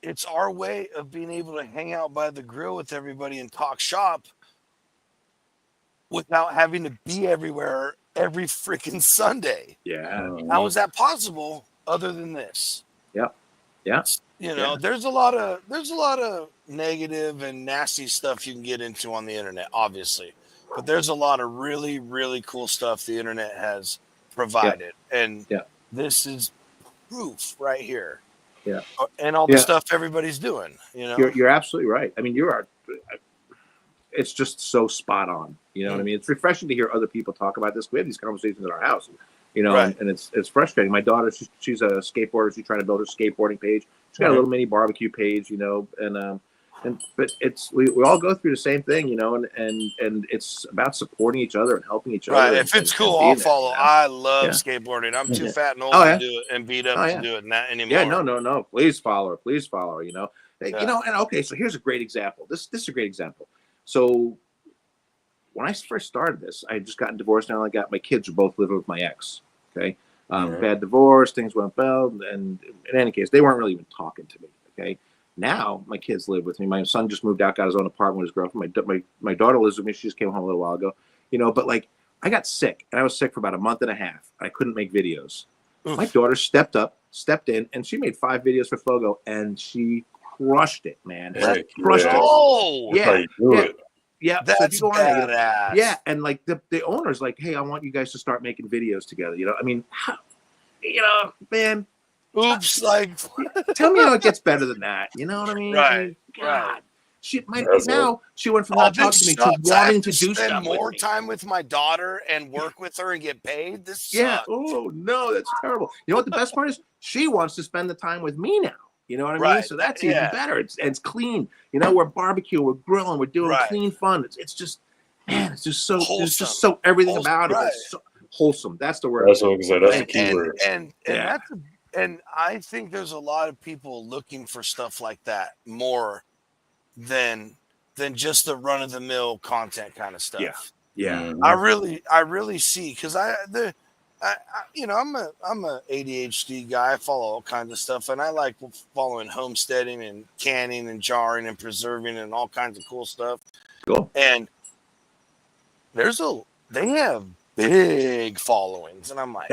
it's our way of being able to hang out by the grill with everybody and talk shop without having to be everywhere every freaking Sunday. Yeah. How is that possible other than this? Yep. Yeah. You know, there's a lot of negative and nasty stuff you can get into on the internet, obviously. But there's a lot of really, really cool stuff the internet has provided. Yeah. And this is proof right here. Yeah. And all the stuff everybody's doing, you know. You're absolutely right. I mean, it's just so spot on. You know what I mean? It's refreshing to hear other people talk about this. We have these conversations in our house, you know, and it's frustrating. My daughter, she's a skateboarder. She's trying to build her skateboarding page. She's got a little mini barbecue page, you know, but it's we all go through the same thing, you know, and it's about supporting each other and helping each other. Right. If it's cool, I'll follow. You know? I love skateboarding. I'm too fat and old to do it and beat up to do it not anymore. Yeah, no. Please follow her, you know. You know, and okay, so here's a great example. This is a great example. So when I first started this, I had just gotten divorced. Now I got my kids were both living with my ex. Okay. Bad divorce, things went well. And in any case, they weren't really even talking to me. Okay. Now my kids live with me. My son just moved out, got his own apartment with his girlfriend. My daughter lives with me. She just came home a little while ago. You know, but like I got sick, and I was sick for about a month and a half. I couldn't make videos. Oof. My daughter stepped in, and she made 5 videos for Fogo, and she crushed it, man. Crushed it. Oh, yeah. That's so if you go on there, and like the owner's like, hey, I want you guys to start making videos together. You know, I mean, you know, man. Oops, like tell me how it gets better than that. You know what I mean? Right. God. She might That's now. She went from Oh, not talking this to me to sucks. I wanting have to to do spend stuff more with me. time with my daughter and work with her and get paid. This Yeah. sucks. Oh no, that's terrible. You know what the best part is? She wants to spend the time with me now. You know what I mean? Right. So that's even Yeah. better. It's clean. You know, we're barbecue, we're grilling, we're doing Right. clean fun. It's just, man, it's just so there's Wholesome. just so everything Wholesome, about it right. is so wholesome. That's the word. That's what I said. That's the And key word. Yeah. and I think there's a lot of people looking for stuff like that more than just the run of the mill content kind of stuff. Yeah. Mhm. I really see, because you know, I'm a ADHD guy. I follow all kinds of stuff, and I like following homesteading and canning and jarring and preserving and all kinds of cool stuff. Cool. And they have big followings, and I'm like,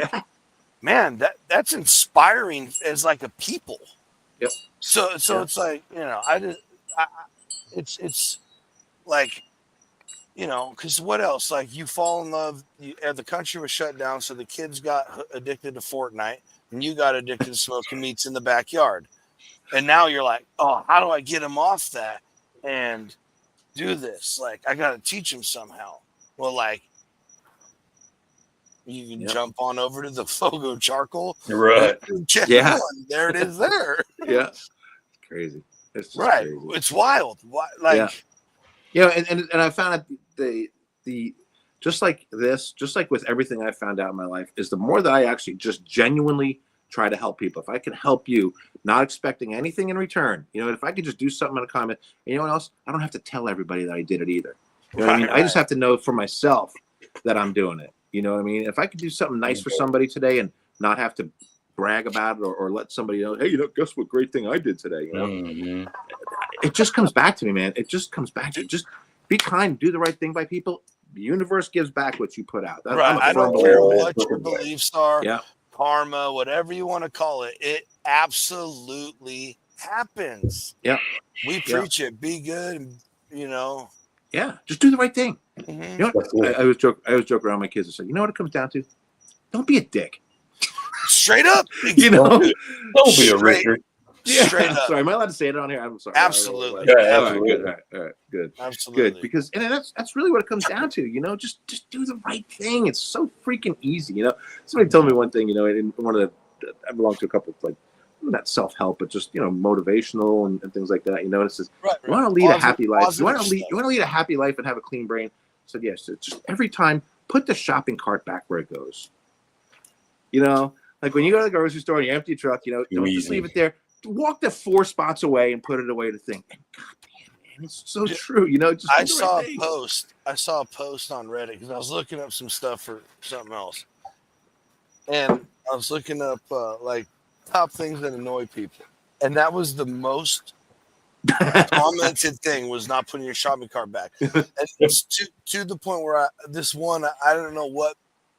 man, that's inspiring as like a people. Yep. So Yeah. it's like, you know, it's like, you know, because what else? Like, you fall in love. The country was shut down, so the kids got addicted to Fortnite, and you got addicted to smoking meats in the backyard. And now you're like, oh, how do I get them off that and do this? Like, I got to teach them somehow. Well, like, you can jump on over to the Fogo charcoal. Right. Check Yeah. one. There it is. There. Yeah. It's crazy. It's just Right. crazy. It's wild. Like, Yeah. You know, and I found out the just like this, just like with everything I found out in my life, is the more that I actually just genuinely try to help people. If I can help you, not expecting anything in return, you know, if I could just do something in a comment, and you know what else? I don't have to tell everybody that I did it either. You know what I mean? I just have to know for myself that I'm doing it. You know what I mean? If I could do something nice for somebody today and not have to brag about it or let somebody know, hey, you know, guess what great thing I did today, you know? Mhm. It just comes back to me, man. It just comes back to just be kind, do the right thing by people. The universe gives back what you put out. right. I don't believer care in that. what your beliefs are, Yeah. karma, whatever you want to call it. It absolutely happens. Yeah. We preach it. Be good, and, you know. Yeah. Just do the right thing. Mhm. You know what? I was joking around with my kids and said, you know what it comes down to? Don't be a dick. Straight up. You know? Don't be a Straight- Richard. Straight up. Sorry, am I allowed to say it on here? I'm sorry. Absolutely. Yeah, All right, absolutely. good. All right, good. Absolutely. Good. Because and that's really what it comes down to, you know, just do the right thing. It's so freaking easy, you know. Somebody told me one thing, you know, in one of the I belong to a couple of, like, not self-help, but just, you know, motivational and things like that. You know, it says, Right. you want to lead a happy life. You want positive to lead a happy life and have a clean brain. I said, yes. It's just every time put the shopping cart back where it goes. You know, like when you go to the grocery store and you empty your truck, you know, don't just leave it there. Walk the 4 spots away and put it away to think. And God damn, man, it's so true. You know, just I do the saw right a thing. post. I saw a post on Reddit because I was looking up some stuff for something else, and I was looking up like top things that annoy people, and that was the most commented thing, was not putting your shopping cart back. And it's to the point where I don't know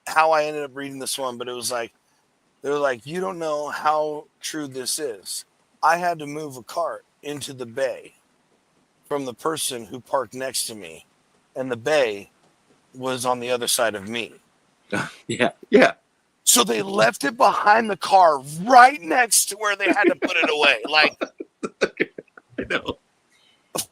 how I ended up reading this one, but it was like, they were like, you don't know how true this is. I had to move a cart into the bay from the person who parked next to me, and the bay was on the other side of me. Yeah. So they left it behind the car right next to where they had to put it away. Like, I know.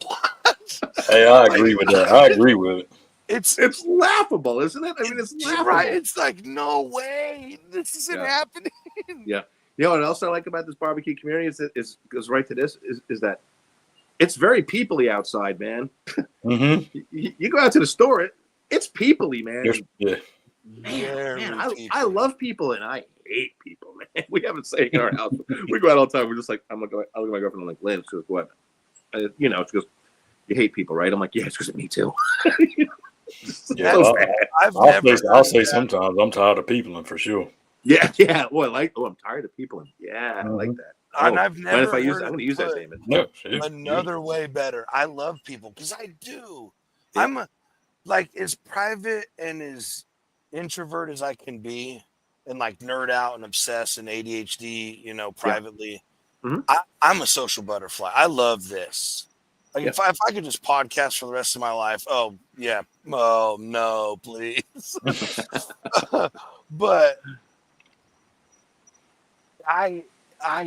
what? Hey, I agree with that. I agree with it. It's laughable, isn't it? I mean, it's laughable. right. It's like, no way, this isn't happening. Yeah. You know what else I like about this barbecue community is goes right to this is that it's very people-y outside, man. Mm-hmm. You go out to the store, it's people-y, man. Yeah. Man, I love people and I hate people, man. We have a saying in our house. We go out all the time. We're just like, I look at my girlfriend, I'm like, Lynn, she goes, what? You know, she goes, you hate people, right? I'm like, yeah, it's because of me too. Yeah, So bad. I'll say sometimes I'm tired of people, and for sure. Yeah. Well, I'm tired of people. Yeah, I like that. And I've never. If I use, I'm going to use that statement. No, another way better. I love people because I do. Yeah. I'm like as private and as introvert as I can be, and like nerd out and obsess and ADHD, you know, privately. Yeah. Mm-hmm. I'm a social butterfly. I love this. Like if I could just podcast for the rest of my life, oh yeah, oh no, please. But I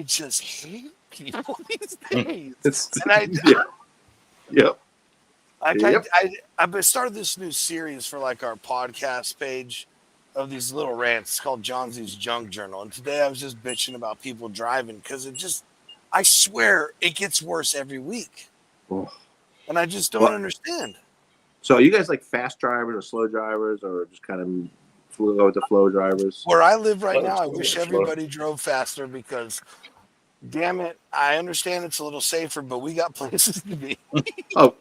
just hate people these days. Yep. I've started this new series for like our podcast page of these little rants. It's called Johnsy's Junk Journal. And today I was just bitching about people driving because I swear it gets worse every week. Oh. And I just don't understand. So are you guys like fast drivers or slow drivers or just kind of go with the flow drivers? Where I live right now, I wish everybody drove faster because, damn it, I understand it's a little safer, but we got places to be. Oh,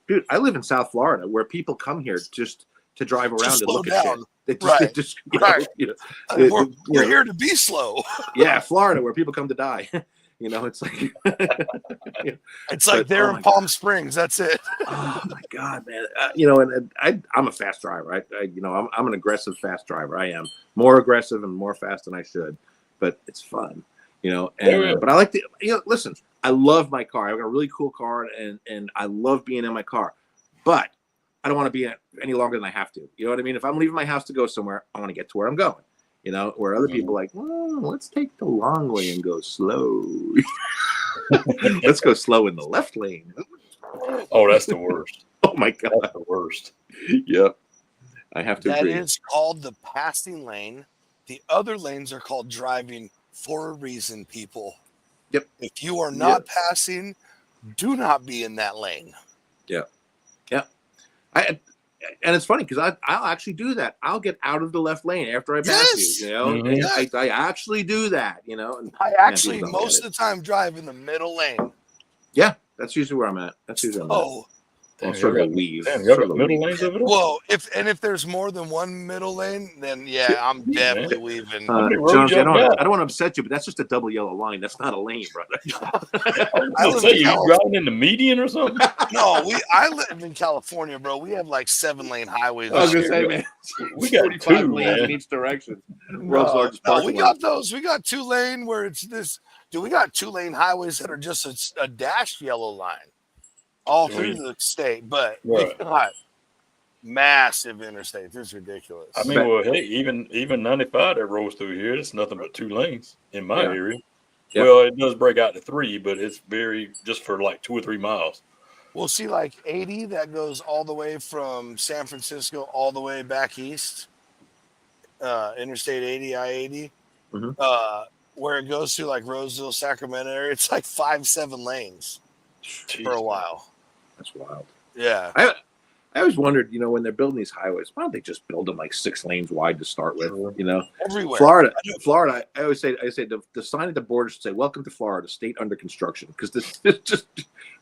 dude, I live in South Florida where people come here just to drive around and look at shit. We're here to be slow. Yeah, Florida where people come to die. It's like it's like they're in Palm Springs. That's it. Oh my God, man! I'm a fast driver. I'm an aggressive fast driver. I am more aggressive and more fast than I should, but it's fun. But I like to. Listen, I love my car. I've got a really cool car, and I love being in my car, but I don't want to be in it any longer than I have to. You know what I mean? If I'm leaving my house to go somewhere, I want to get to where I'm going. Where other people are like, well, let's take the long way and go slow. Let's go slow in the left lane. Oh, that's the worst. Oh my God, that's the worst. Yep, I have to agree. That is called the passing lane. The other lanes are called driving for a reason, people. Yep. If you are not passing, do not be in that lane. Yeah. And it's funny because I'll actually do that. I'll get out of the left lane after I pass you. Mm-hmm. I actually do that. And I actually most of the time drive in the middle lane. Yeah, that's usually where I'm at. I'll sort of leave. Damn, you got middle lanes over there? Well, if there's more than one middle lane, then I'm definitely leaving. Jones, I don't want to upset you, but that's just a double yellow line. That's not a lane, brother. I was say you driving in the median or something? No, I live in California, bro. We have like 7-lane highways. I was gonna say, man, we got 45 two lanes in each direction. World's largest parking we got those. We got 2-lane where it's this. Dude, we got 2-lane highways that are just a dashed yellow line. All through the state, but we got massive interstates. It's ridiculous. I mean, well, hey, even 95 that rolls through here, it's nothing but 2 lanes in my area. Yep. Well, it does break out to 3, but it's just for like 2 or 3 miles. We'll see like 80 that goes all the way from San Francisco all the way back east. Interstate 80, I-80, where it goes through like Roseville, Sacramento area. It's like 5-7 lanes for a while. That's wild. Yeah. I always wondered, when they're building these highways, why don't they just build them like 6 lanes wide to start with? Everywhere. Florida. I always say the sign at the border should say, "Welcome to Florida, state under construction," because this just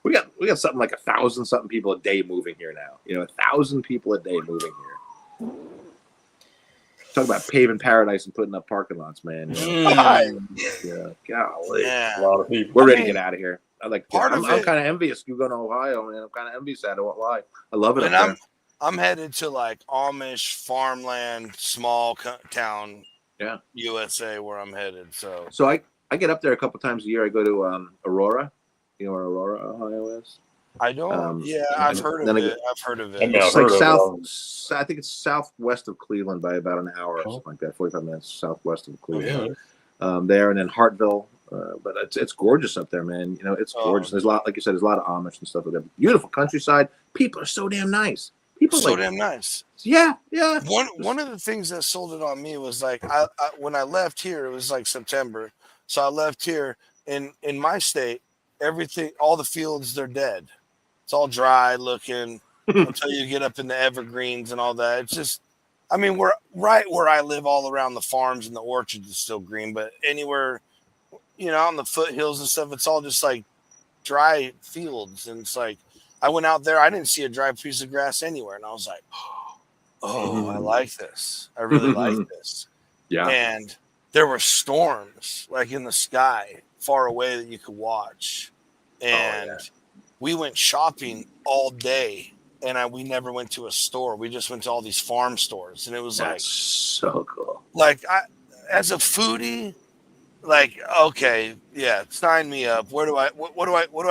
we got something like 1,000 something people a day moving here now. 1,000 people a day moving here. Talk about paving paradise and putting up parking lots, man. Yeah, golly. Yeah. A lot of people. We're ready to get out of here. I'm kind of envious. You go to Ohio, man. I'm kind of envious that. I won't lie. I love it. And I'm headed to like Amish farmland, small town, USA, where I'm headed. So I get up there a couple times a year. I go to Aurora. You know where Aurora, Ohio is? I don't. I've heard of it. I've heard of it. It's like south. I think it's southwest of Cleveland by about an hour or something like that. 45 minutes southwest of Cleveland. There, and then Hartville. But it's gorgeous up there, man. It's gorgeous. There's a lot, like you said, there's a lot of Amish and stuff like that. Beautiful countryside. People are so damn nice. Damn nice. Yeah. One of the things that sold it on me was like I when I left here, it was like September. So I left here in my state. Everything, all the fields, they're dead. It's all dry looking until you get up in the evergreens and all that. It's just, we're right where I live, all around the farms and the orchards is still green, but anywhere, on the foothills and stuff, it's all just like dry fields. And it's like, I went out there, I didn't see a dry piece of grass anywhere. And I was like, I like this. I really like this. Yeah. And there were storms like in the sky far away that you could watch. And we went shopping all day. And we never went to a store. We just went to all these farm stores. And it was so cool. Like, as a foodie, like, okay, sign me up. What do I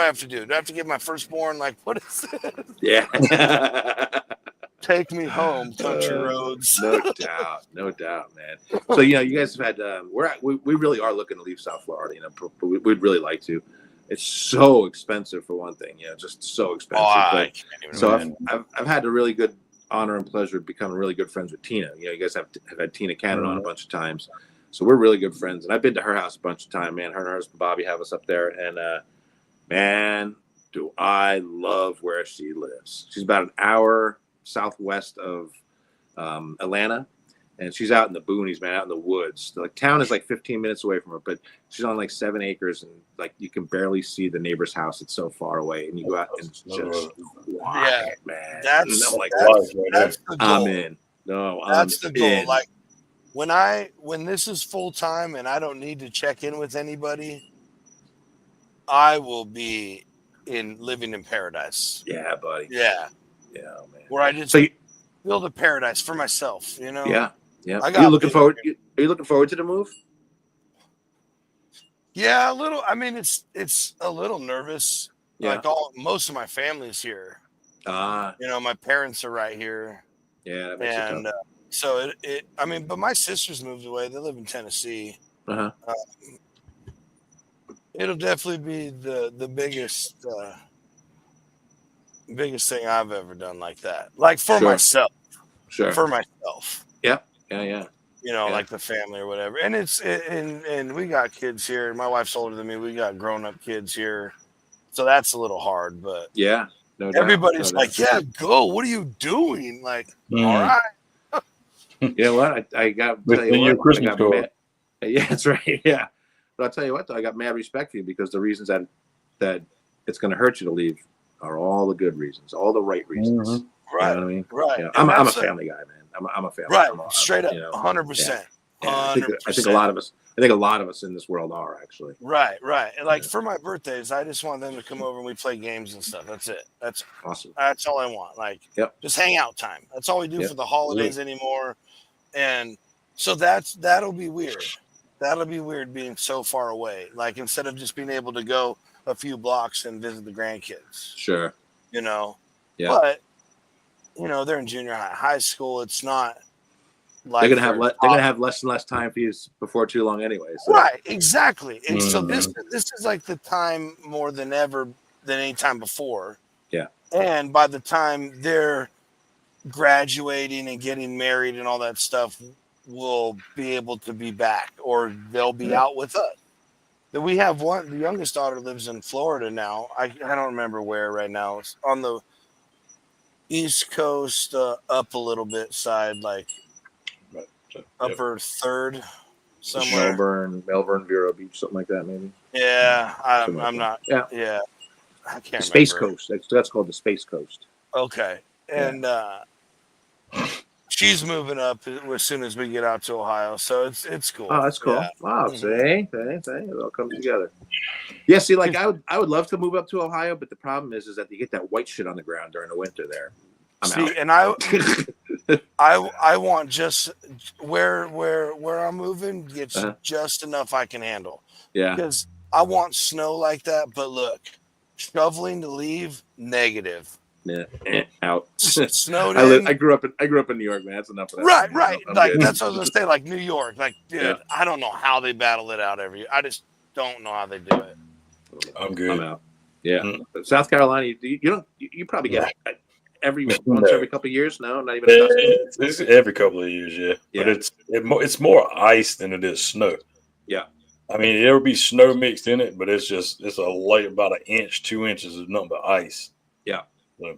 have to do? Do I have to get my firstborn? Like, what is this? Yeah. Take me home, country roads. No doubt, man. So you guys have had we really are looking to leave South Florida, but we'd really like to. It's so expensive for one thing. Yeah, just so expensive. I can't even So imagine. I've had the really good honor and pleasure of becoming really good friends with Tina. You know, you guys have had Tina Cannon on a bunch of times. So we're really good friends. And I've been to her house a bunch of times, man. Her and her husband Bobby have us up there. And man, do I love where she lives. She's about an hour southwest of Atlanta. And she's out in the boonies, man, out in the woods. The town is like 15 minutes away from her, but she's on like 7 acres, and like you can barely see the neighbor's house. It's so far away, and you go out and it's just quiet, man. That's I'm like, that's the goal. I'm in. No, That's the goal. in. Like when this is full time and I don't need to check in with anybody, I will be living in paradise. Yeah, buddy. Yeah, man. where I just build a paradise for myself. You know. Yeah. I Are you looking forward? Are you looking forward to the move? Yeah, a little. I mean, it's a little nervous. Yeah. Like most of my family's here. You know, my parents are right here. Yeah, that makes it tough. So I mean, but my sisters moved away. They live in Tennessee. It'll definitely be the biggest thing I've ever done like that. Like for myself. Sure. For myself. Yeah. You know, like the family or whatever. And and we got kids here. My wife's older than me. We got grown up kids here. So that's a little hard, but yeah. No doubt. Everybody's like, yeah, go. What are you doing? Like, all right. You know what? I got your Christmas card. Yeah, that's right. Yeah. But I'll tell you what, though, I got mad respect for you because the reasons that it's going to hurt you to leave are all the good reasons, all the right reasons. Mm-hmm. Right. You know what I mean? Right. Yeah. I'm a family guy, man. I'm a family. Right. Straight up. 100%. Yeah. I think a lot of us in this world are actually. Right. And like for my birthdays, I just want them to come over and we play games and stuff. That's it. That's awesome. That's all I want. Like, just hang out time. That's all we do for the holidays anymore. And so that'll be weird. That'll be weird being so far away. Like instead of just being able to go a few blocks and visit the grandkids. Sure. You know. Yeah. But you know, they're in junior high school. It's not like they're gonna have less and less time for you before too long anyway. So. Right, exactly. And so this is like the time more than ever than any time before. Yeah. And by the time they're graduating and getting married and all that stuff, we'll be able to be back, or they'll be out with us. We have the youngest daughter lives in Florida now. I don't remember where right now. It's on the East Coast, up a little bit side, like upper third somewhere. Melbourne, Vero Beach, something like that, maybe. Yeah, I'm not. Yeah, I can't. Space remember. Coast. That's called the Space Coast. Okay, and she's moving up as soon as we get out to Ohio, so it's cool. Oh, that's cool. Yeah. Wow, see, it all comes together. Yeah, see, like I would love to move up to Ohio, but the problem is that you get that white shit on the ground during the winter there. And I want just where I'm moving gets just enough I can handle. Yeah, because I want snow like that. But look, shoveling to leave, negative. Yeah, out. Snowed in. I grew up in New York, man. That's enough of that. Right. Like that's what I was gonna say. Like New York, like dude, I don't know how they battle it out every year. I just don't know how they do it. I'm good. I'm out. Yeah, South Carolina, you probably get once every couple of years. No, not even. It's every couple of years, but it's more ice than it is snow. Yeah, I mean there will be snow mixed in it, but it's a light about 1 inch, 2 inches of nothing but ice. Yeah.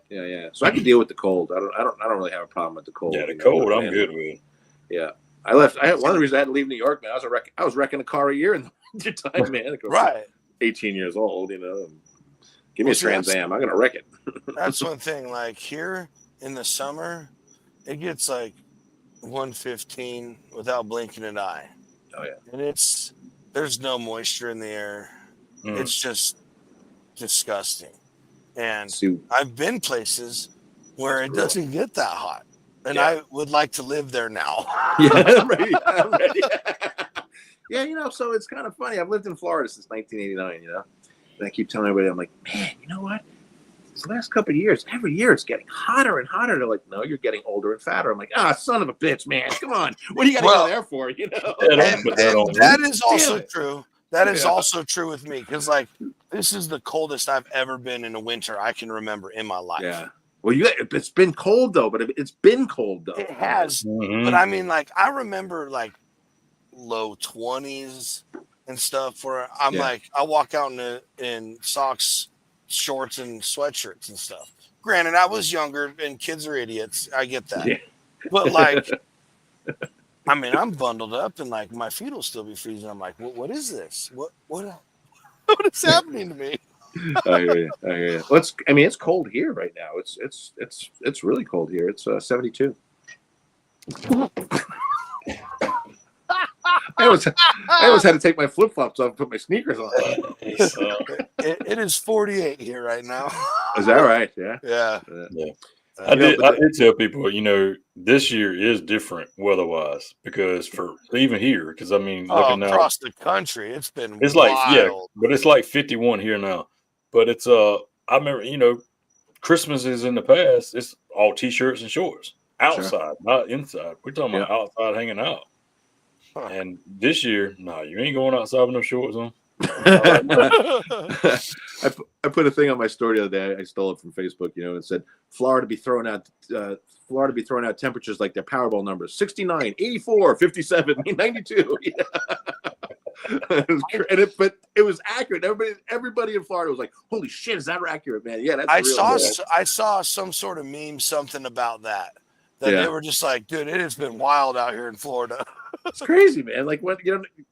Yeah. So I can deal with the cold. I don't really have a problem with the cold. Yeah, the cold I'm good with. Yeah, one of the reasons I had to leave New York, man. I was wrecking a car a year in the winter time, man. Right. 18 years old, Give me a Trans Am. I'm gonna wreck it. That's one thing. Like here in the summer, it gets like 115 without blinking an eye. Oh yeah. And there's no moisture in the air. It's just disgusting. And I've been places where it doesn't get that hot. And I would like to live there now. I'm ready. Yeah, so it's kind of funny. I've lived in Florida since 1989, And I keep telling everybody, I'm like, man, you know what? These last couple of years, every year it's getting hotter and hotter. They're like, no, you're getting older and fatter. I'm like, son of a bitch, man. Come on. What do you got to go there for, And that is also true. That is also true with me. Because, like, This is the coldest I've ever been in a winter I can remember in my life. Yeah. Well, it's been cold though, but it's been cold though. It has, but I mean, like I remember like low 20s and stuff. Where I'm like, I walk out in socks, shorts, and sweatshirts and stuff. Granted, I was younger and kids are idiots. I get that, but like, I mean, I'm bundled up and like my feet will still be freezing. I'm like, what is this? What is happening to me? I hear you. Well, it's cold here right now. It's really cold here. It's 72. I always had to take my flip flops off and put my sneakers on. It is 48 here right now. Is that right? Yeah. Yeah. I did tell people, this year is different weather-wise because for even here, because I mean, looking across the country, it's been it's wild. but it's like 51 here now. But it's I remember, Christmas is in the past. It's all t-shirts and shorts outside, not inside. We're talking about outside hanging out. Huh. And this year, you ain't going outside with no shorts on. I put a thing on my story the other day. I stole it from Facebook, and said Florida be throwing out temperatures like their Powerball numbers: 69, 84, 57, 92. But it was accurate. Everybody in Florida was like, "Holy shit, is that accurate, man?" Yeah, that's I saw some sort of meme, something about that they were just like, "Dude, it has been wild out here in Florida." It's crazy, man. Like when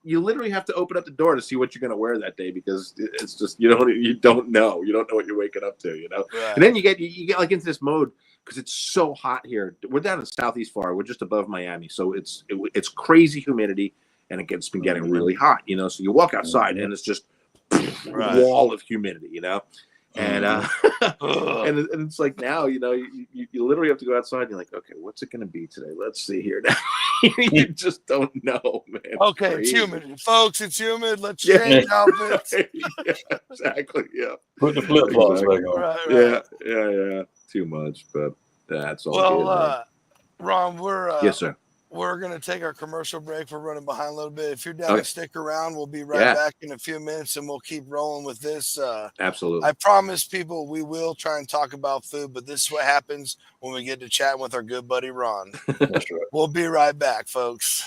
you literally have to open up the door to see what you're going to wear that day because it's just you don't know what you're waking up to, Right. And then you get like into this mode because it's so hot here. We're down in Southeast Florida. We're just above Miami, so it's crazy humidity and it's been getting really hot. So you walk outside and it's just wall of humidity, And and it's like now, you literally have to go outside and you're like, okay, what's it going to be today? Let's see here now. You just don't know, man. Okay, it's humid. Folks, it's humid. Let's change outfits. Exactly, yeah. Put the flip-flops back on. Right. Yeah. Too much, but that's all good, Ron, yes, sir. We're going to take our commercial break. We're running behind a little bit. If you're down to stick around, we'll be right back in a few minutes, and we'll keep rolling with this. Absolutely. I promise people we will try and talk about food, but this is what happens when we get to chatting with our good buddy Ron. That's right. We'll be right back, folks.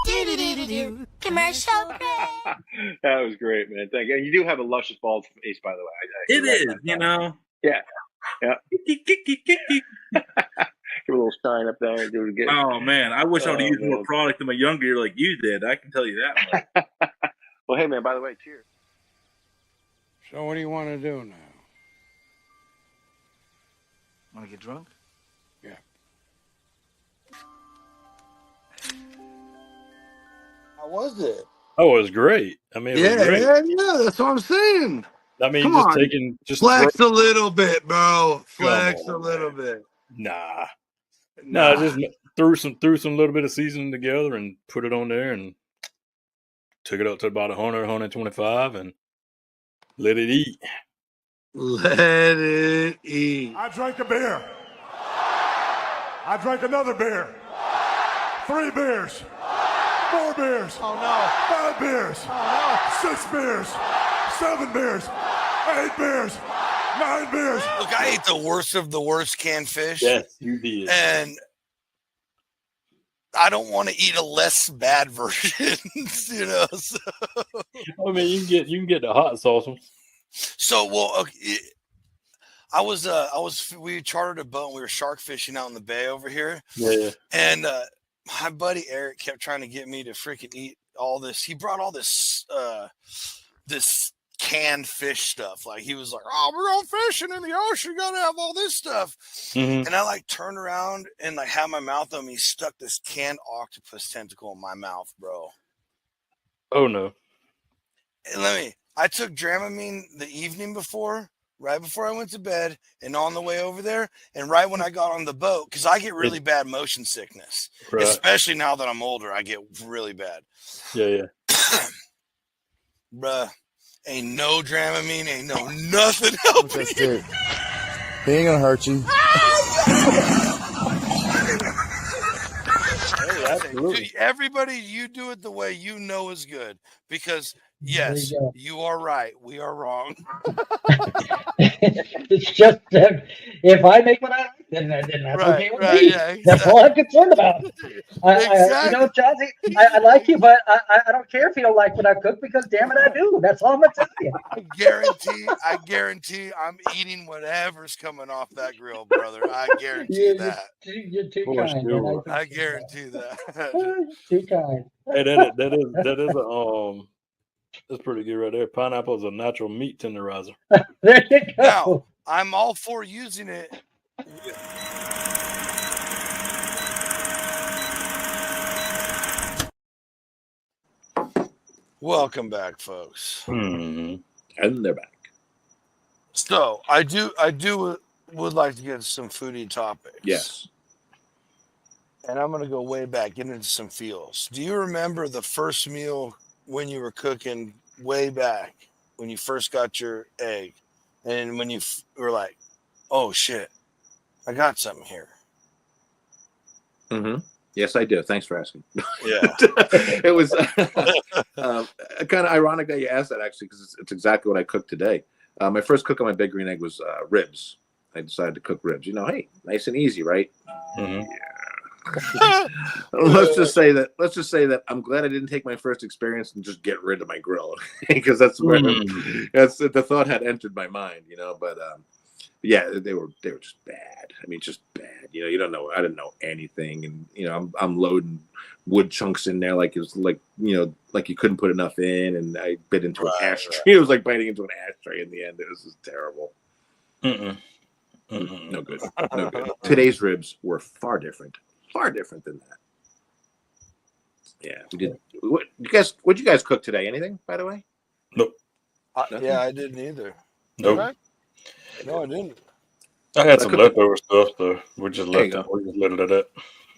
Commercial break. That was great, man. Thank you. You do have a luscious bald face, by the way. It is, Yeah. Give a little shine up there and do it again. Oh man, I wish I would have used more product in my younger year like you did. I can tell you that much. Well, hey man, by the way, cheers. So what do you want to do now? Want to get drunk? Yeah. How was it? Oh, it was great. I mean, it was great. Yeah, that's what I'm saying. I mean, Come just on. taking Flex a little bit, bro. Flex a little bit. Nah. No, just threw some little bit of seasoning together and put it on there and took it up to about 100, 125 and let it eat. Let it eat. I drank a beer. I drank another beer. 3 beers. 4 beers. Oh no. 5 beers. Oh no. 6 beers. 7 beers. 8 beers. 9 beers. Look, I ate the worst of the worst canned fish. Yes, you did. And I don't want to eat a less bad version, So. I mean, you can get the hot sauce ones. So, we chartered a boat and we were shark fishing out in the bay over here. Yeah. And my buddy Eric kept trying to get me to freaking eat all this. He brought all this this canned fish stuff. Like he was like, "Oh, we're going fishing in the ocean. You gotta have all this stuff." Mm-hmm. And I like turned around and like had my mouth on me. He stuck this canned octopus tentacle in my mouth, bro. Oh no. And I took Dramamine the evening before, right before I went to bed, and on the way over there, and right when I got on the boat, because I get really bad motion sickness, right. Especially now that I'm older, I get really bad. Yeah. Bruh, ain't no Dramamine, ain't no nothing helping. That's it. He ain't gonna hurt you. Dude, everybody, you do it the way you know is good, because Yes, There you you are right. We are wrong. It's just that if I make what I like, then that's Right, okay with right, me. yeah, That's all I'm concerned about. Exactly. Johnsy, I like you, but I don't care if you don't like what I cook because damn it, I do. That's all I'm gonna tell you. I guarantee I'm eating whatever's coming off that grill, brother. I guarantee that. You're too For kind, man. sure. I guarantee that. You're too kind. Hey, that is a that's pretty good right there. Pineapple is a natural meat tenderizer. There you go. Now, I'm all for using it. Welcome back, folks. Mm-hmm. And they're back. So I would like to get some foodie topics. Yes. And I'm gonna go way back, get into some feels. Do you remember the first meal when you were cooking way back when you first got your egg, and when you were like, "Oh shit, I got something here." Mm-hmm. Yes, I do. Thanks for asking. Yeah. It was kind of ironic that you asked that, actually, because it's exactly what I cooked today. My first cook on my big green egg was ribs. I decided to cook ribs. Hey, nice and easy, right? Mm-hmm. Yeah. Let's just say that I'm glad I didn't take my first experience and just get rid of my grill, because that's where that's the thought had entered my mind, But yeah, they were just bad. I mean, just bad. You don't know. I didn't know anything, and I'm loading wood chunks in there like it was like like you couldn't put enough in, and I bit into an ashtray. It was like biting into an ashtray in the end. It was just terrible. No good. No good. Today's ribs were far different than that. Yeah, we did. What'd you guys cook today? Anything, by the way? Nope. Yeah, I didn't either. Nope. No, I didn't. I had some leftover stuff, so we just let it at that.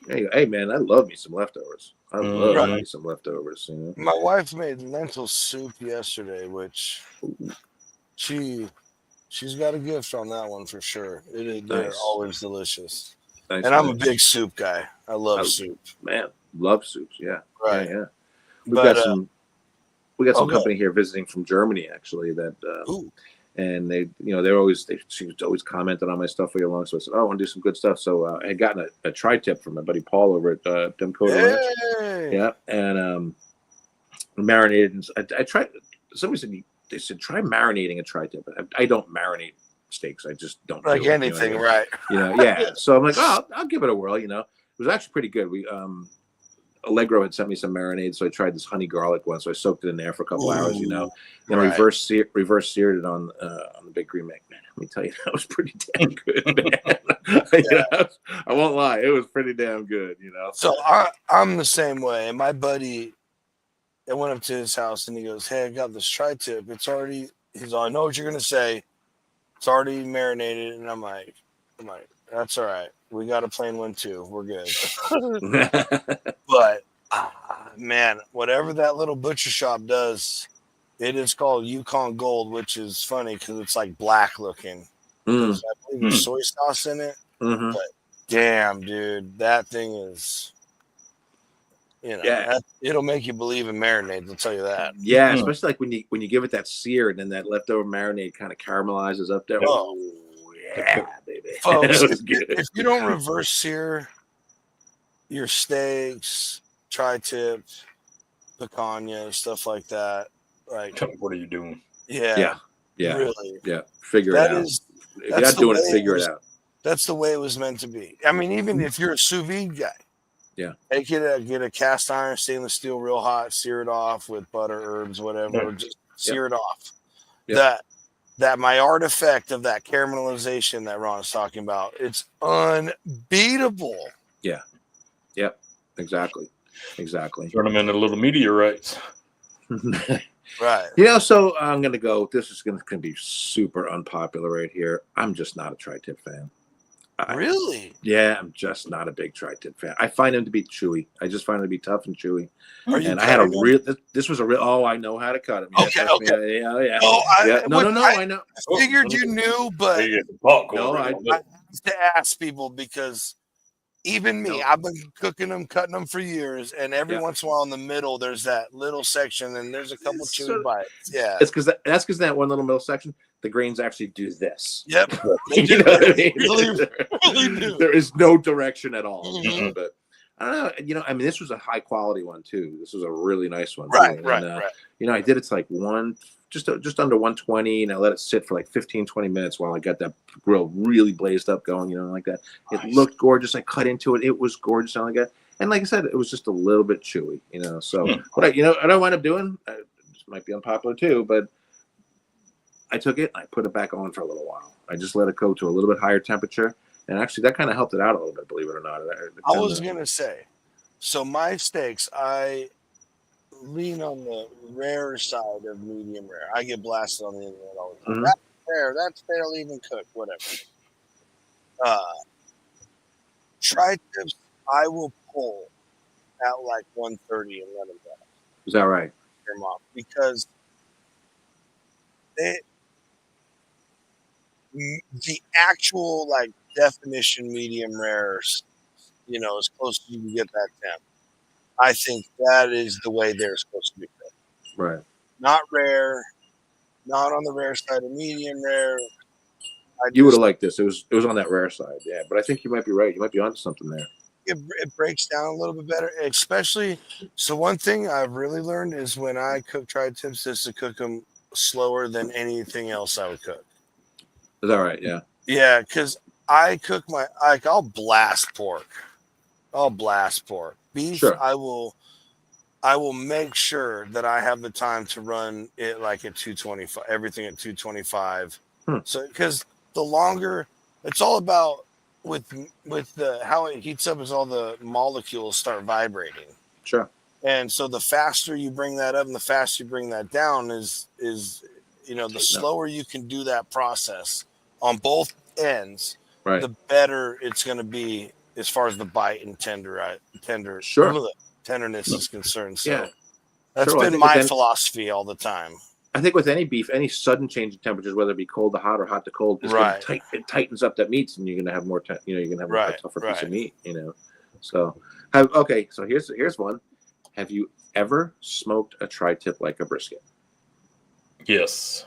There you go. Hey, man, I love me some leftovers. I love me some leftovers. My wife made lentil soup yesterday, which she's got a gift on that one for sure. They're always delicious. Nice, and I'm a big soup guy. I love soup. Man, love soups. Yeah. Right. Yeah. We got some company here visiting from Germany, actually, that and she always commented on my stuff all year long. So I said, "Oh, I want to do some good stuff." So I had gotten a tri-tip from my buddy Paul over at Demcoda Ranch. Yeah, and marinated. And I tried. Somebody said try marinating a tri-tip. I don't marinate steaks. I just don't like anything, right? Yeah. So I'm like, oh, I'll give it a whirl. It was actually pretty good. We Allegro had sent me some marinade, so I tried this honey garlic one. So I soaked it in there for a couple hours, then reverse seared it on the big green egg. Man, let me tell you, that was pretty damn good, man. I won't lie, it was pretty damn good, So I'm the same way. And my buddy, I went up to his house and he goes, "Hey, I got this tri-tip. It's already." He's all, "I know what you're gonna say. It's already marinated." And I'm like, "That's all right. We got a plain one too. We're good." But man, whatever that little butcher shop does, it is called Yukon Gold, which is funny because it's like black looking. I believe there's soy sauce in it. But damn, dude, that thing is, it'll make you believe in marinades. I'll tell you that. Yeah, especially like when you give it that sear and then that leftover marinade kind of caramelizes up there. Oh yeah, baby. Folks, if you don't reverse sear your steaks, tri-tip, picanha, stuff like that, like, what are you doing? Yeah. Really, figure it out. If you're not doing it, figure it out. That's the way it was meant to be. I mean, even if you're a sous vide guy, get a cast iron stainless steel real hot, sear it off with butter, herbs, whatever, just sear it off. That my artifact of that caramelization that Ron is talking about, it's unbeatable. Yeah. Yep. Exactly. Turn them into little meteorites. Right. So I'm going to go. This is going to be super unpopular right here. I'm just not a tri-tip fan. Really? Yeah, I'm just not a big tri-tip fan. I find them to be chewy. I just find them to be tough and chewy. And I had a real. This was a real. Oh, I know how to cut them. Okay. Yeah. No. I know. I figured you knew, but No, I have to ask people because Even me, No. I've been cooking them, cutting them for years, and every Yeah. once in a while in the middle, there's that little section, and there's a couple chewy So- bites. Yeah. It's because that's because that one little middle section, the grains actually do this. Yep. They You do. know what I mean? Really do. There is no direction at all. You know, Mhm. but I don't know. You know, I mean, this was a high quality one too. This was a really nice one. Right, too. right, And, right. You know, I did it to like just under 120, and I let it sit for like 15, 20 minutes while I got that grill really blazed up going, you know, like that. It Nice. looked gorgeous. I cut into it. It was gorgeous. And like that. And like I said, it was just a little bit chewy, you know. So what I wound up doing, this might be unpopular too, but I took it, I put it back on for a little while. I just let it go to a little bit higher temperature. And actually that kind of helped it out a little bit, believe it or not. I was going to say, so my steaks, I lean on the rare side of medium rare. I get blasted on the internet all the time. Mhm. That's rare. That's barely even cooked. Whatever. Tri-tips, I will pull at like 130 and let them go. Is that right? Them off because the actual like definition medium rare, you know, as close as you can get that temp. I think that is the way they're supposed to be cooked. Right. Not rare, not on the rare side of medium rare. You would have liked this. It was on that rare side, yeah. But I think you might be right. You might be onto something there. It breaks down a little bit better, especially. So one thing I've really learned is when I cook tri-tips is to cook them slower than anything else I would cook. Is that right? Yeah. Yeah, because I cook I'll blast pork. I'll blast pork. Beef, Sure. I will make sure that I have the time to run it like at 225, everything at 225. So because the longer, it's all about with the how it heats up is all the molecules start vibrating. Sure. And so the faster you bring that up and the faster you bring that down is you know, the slower you can do that process on both ends, Right. the better it's going to be as far as the bite and tenderness is concerned. So Yeah. that's Sure, I been think my with philosophy all the time. I think with any beef, any sudden change in temperatures, whether it be cold to hot or hot to cold, it's Right. it tightens up that meat, and you're gonna have more. You're gonna have Right, a tougher piece right. of meat. You know. So, okay. So here's one. Have you ever smoked a tri-tip like a brisket? Yes.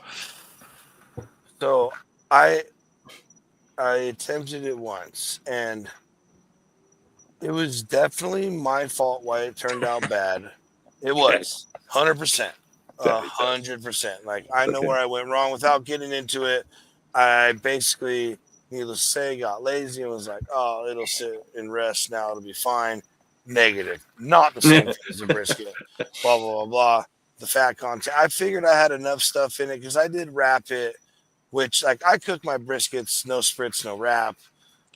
So I attempted it once, and it was definitely my fault why it turned out bad. It was 100%. 100%. Like I know Okay. where I went wrong without getting into it. I basically, needless to say, got lazy and was like, "Oh, it'll sit and rest now. It'll be fine." Negative. Not the same thing as the brisket. Blah blah blah blah. The fat content. I figured I had enough stuff in it because I did wrap it, which like I cook my briskets no spritz, no wrap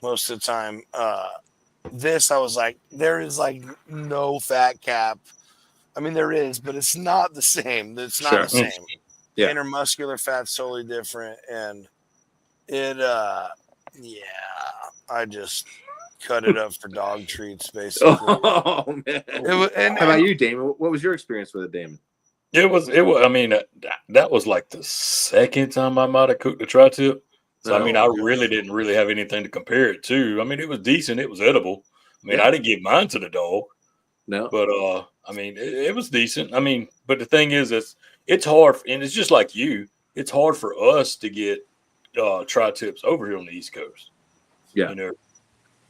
most of the time. This I was like, there is like no fat cap. I mean, there is, but it's not the same. It's not Sure. the same. Yeah. Intermuscular fat's totally different, and it, I just cut it up for dog treats, basically. Oh man. How about you, Damon? What was your experience with it, Damon? It was. I mean, that was like the second time I might have cooked a tri-tip. So I mean, I really didn't really have anything to compare it to. I mean, it was decent. It was edible. I mean, Yeah. I didn't give mine to the dog. No. But I mean, it was decent. I mean, but the thing is, it's hard, and it's just like you. It's hard for us to get tri-tips over here on the East Coast. Yeah. You know,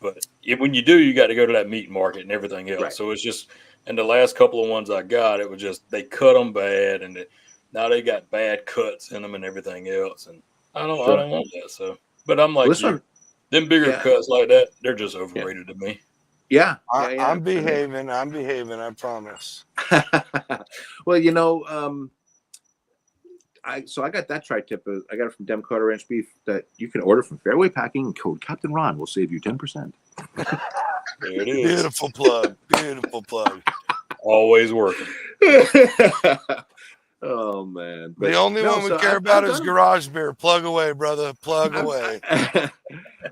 but when you do, you got to go to that meat market and everything else. Right. So it's just, and the last couple of ones I got, it was just they cut them bad, and now they got bad cuts in them and everything else. And I don't want that. So, but I'm like, them bigger cuts like that, they're just overrated to me. Yeah. I'm behaving. I promise. Well, you know, I got that tri-tip. I got it from Dem Quarter Ranch Beef that you can order from Fairway Packing, and code Captain Ron will save you 10%. There it is. Beautiful plug. Beautiful plug. Always working. Oh man. The only one we care about is garage beer. Plug away, brother. Plug away.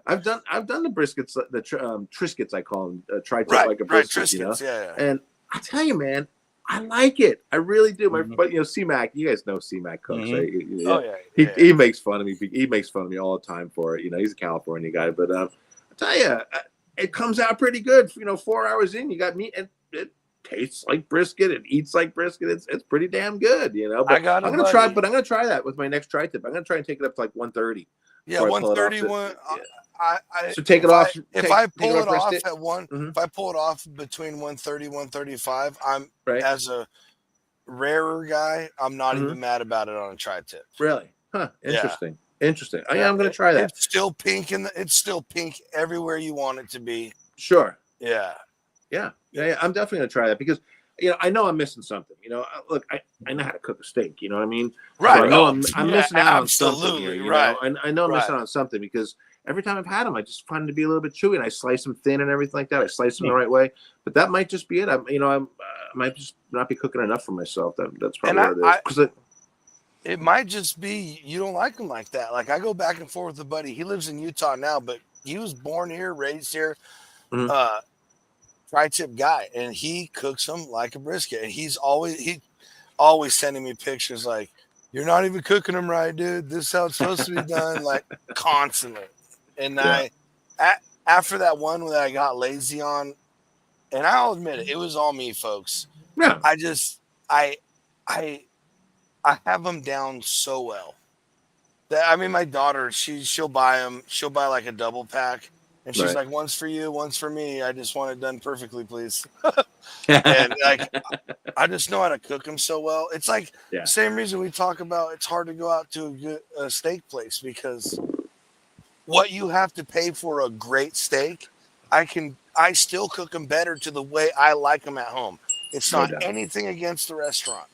I've done the briskets, the Triscuits, I call them, tri-tip Right, like a right, brisket, you know? Triscuits, yeah. And I tell you, man, I like it. I really do. But you know, C-Mac, you guys know C-Mac cooks, right? Oh yeah. He makes fun of me. He makes fun of me all the time for it. You know, he's a California guy, but I tell you, it comes out pretty good. 4 hours in, you got meat, and it tastes like brisket. It eats like brisket. It's pretty damn good, But I'm gonna try. But I'm gonna try that with my next tri-tip. I'm gonna try and take it up to like 130. Yeah, 131. So take it off. If I pull it off at if I pull it off between 130, 135, I'm as a rarer guy, I'm not even mad about it on a tri-tip. Really? Huh. Interesting. Interesting. I'm going to try that. It's still pink it's still pink everywhere you want it to be. Sure. Yeah. Yeah. I'm definitely going to try that because I know I'm missing something. Look, I know how to cook a steak. You know what I mean? Right. So I know I'm missing out on something absolutely, here. right. I know I'm missing out on something because every time I've had them, I just find them to be a little bit chewy, and I slice them thin and everything like that. I slice them the right way, but that might just be it. I might just not be cooking enough for myself. That's probably what it is. It might just be you don't like them like that. Like I go back and forth with a buddy. He lives in Utah now, but he was born here, raised here, tri-tip guy, and he cooks them like a brisket. And he's always sending me pictures like, "You're not even cooking them right, dude. This is how it's supposed to be done." Like constantly. And after that one that I got lazy on, and I'll admit it was all me, folks. Yeah. I have them down so well that my daughter, she'll buy them. She'll buy like a double pack, and she's like, "One's for you, one's for me. I just want it done perfectly, please." And like, I just know how to cook them so well. It's like same reason we talk about it's hard to go out to a steak place because what you have to pay for a great steak, I still cook them better to the way I like them at home. It's not anything against the restaurant.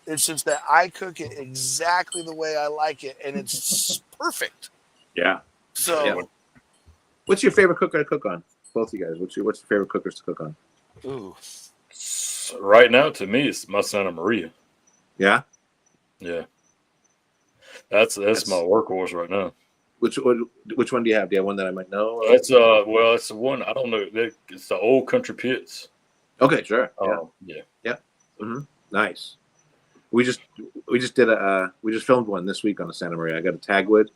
It's just that I cook it exactly the way I like it, and it's perfect. Yeah. So, what's your favorite cooker to cook on? Both of you guys. What's your favorite cookers to cook on? Ooh. Right now, to me, it's my Santa Maria. Yeah. Yeah. That's my workhorse right now. Which one do you have? Do you have one that I might know? It's it's the one I don't know. It's the Old Country Pits. Okay, sure. Yeah. Nice. We just filmed one this week on the Santa Maria. I got a Tagwood.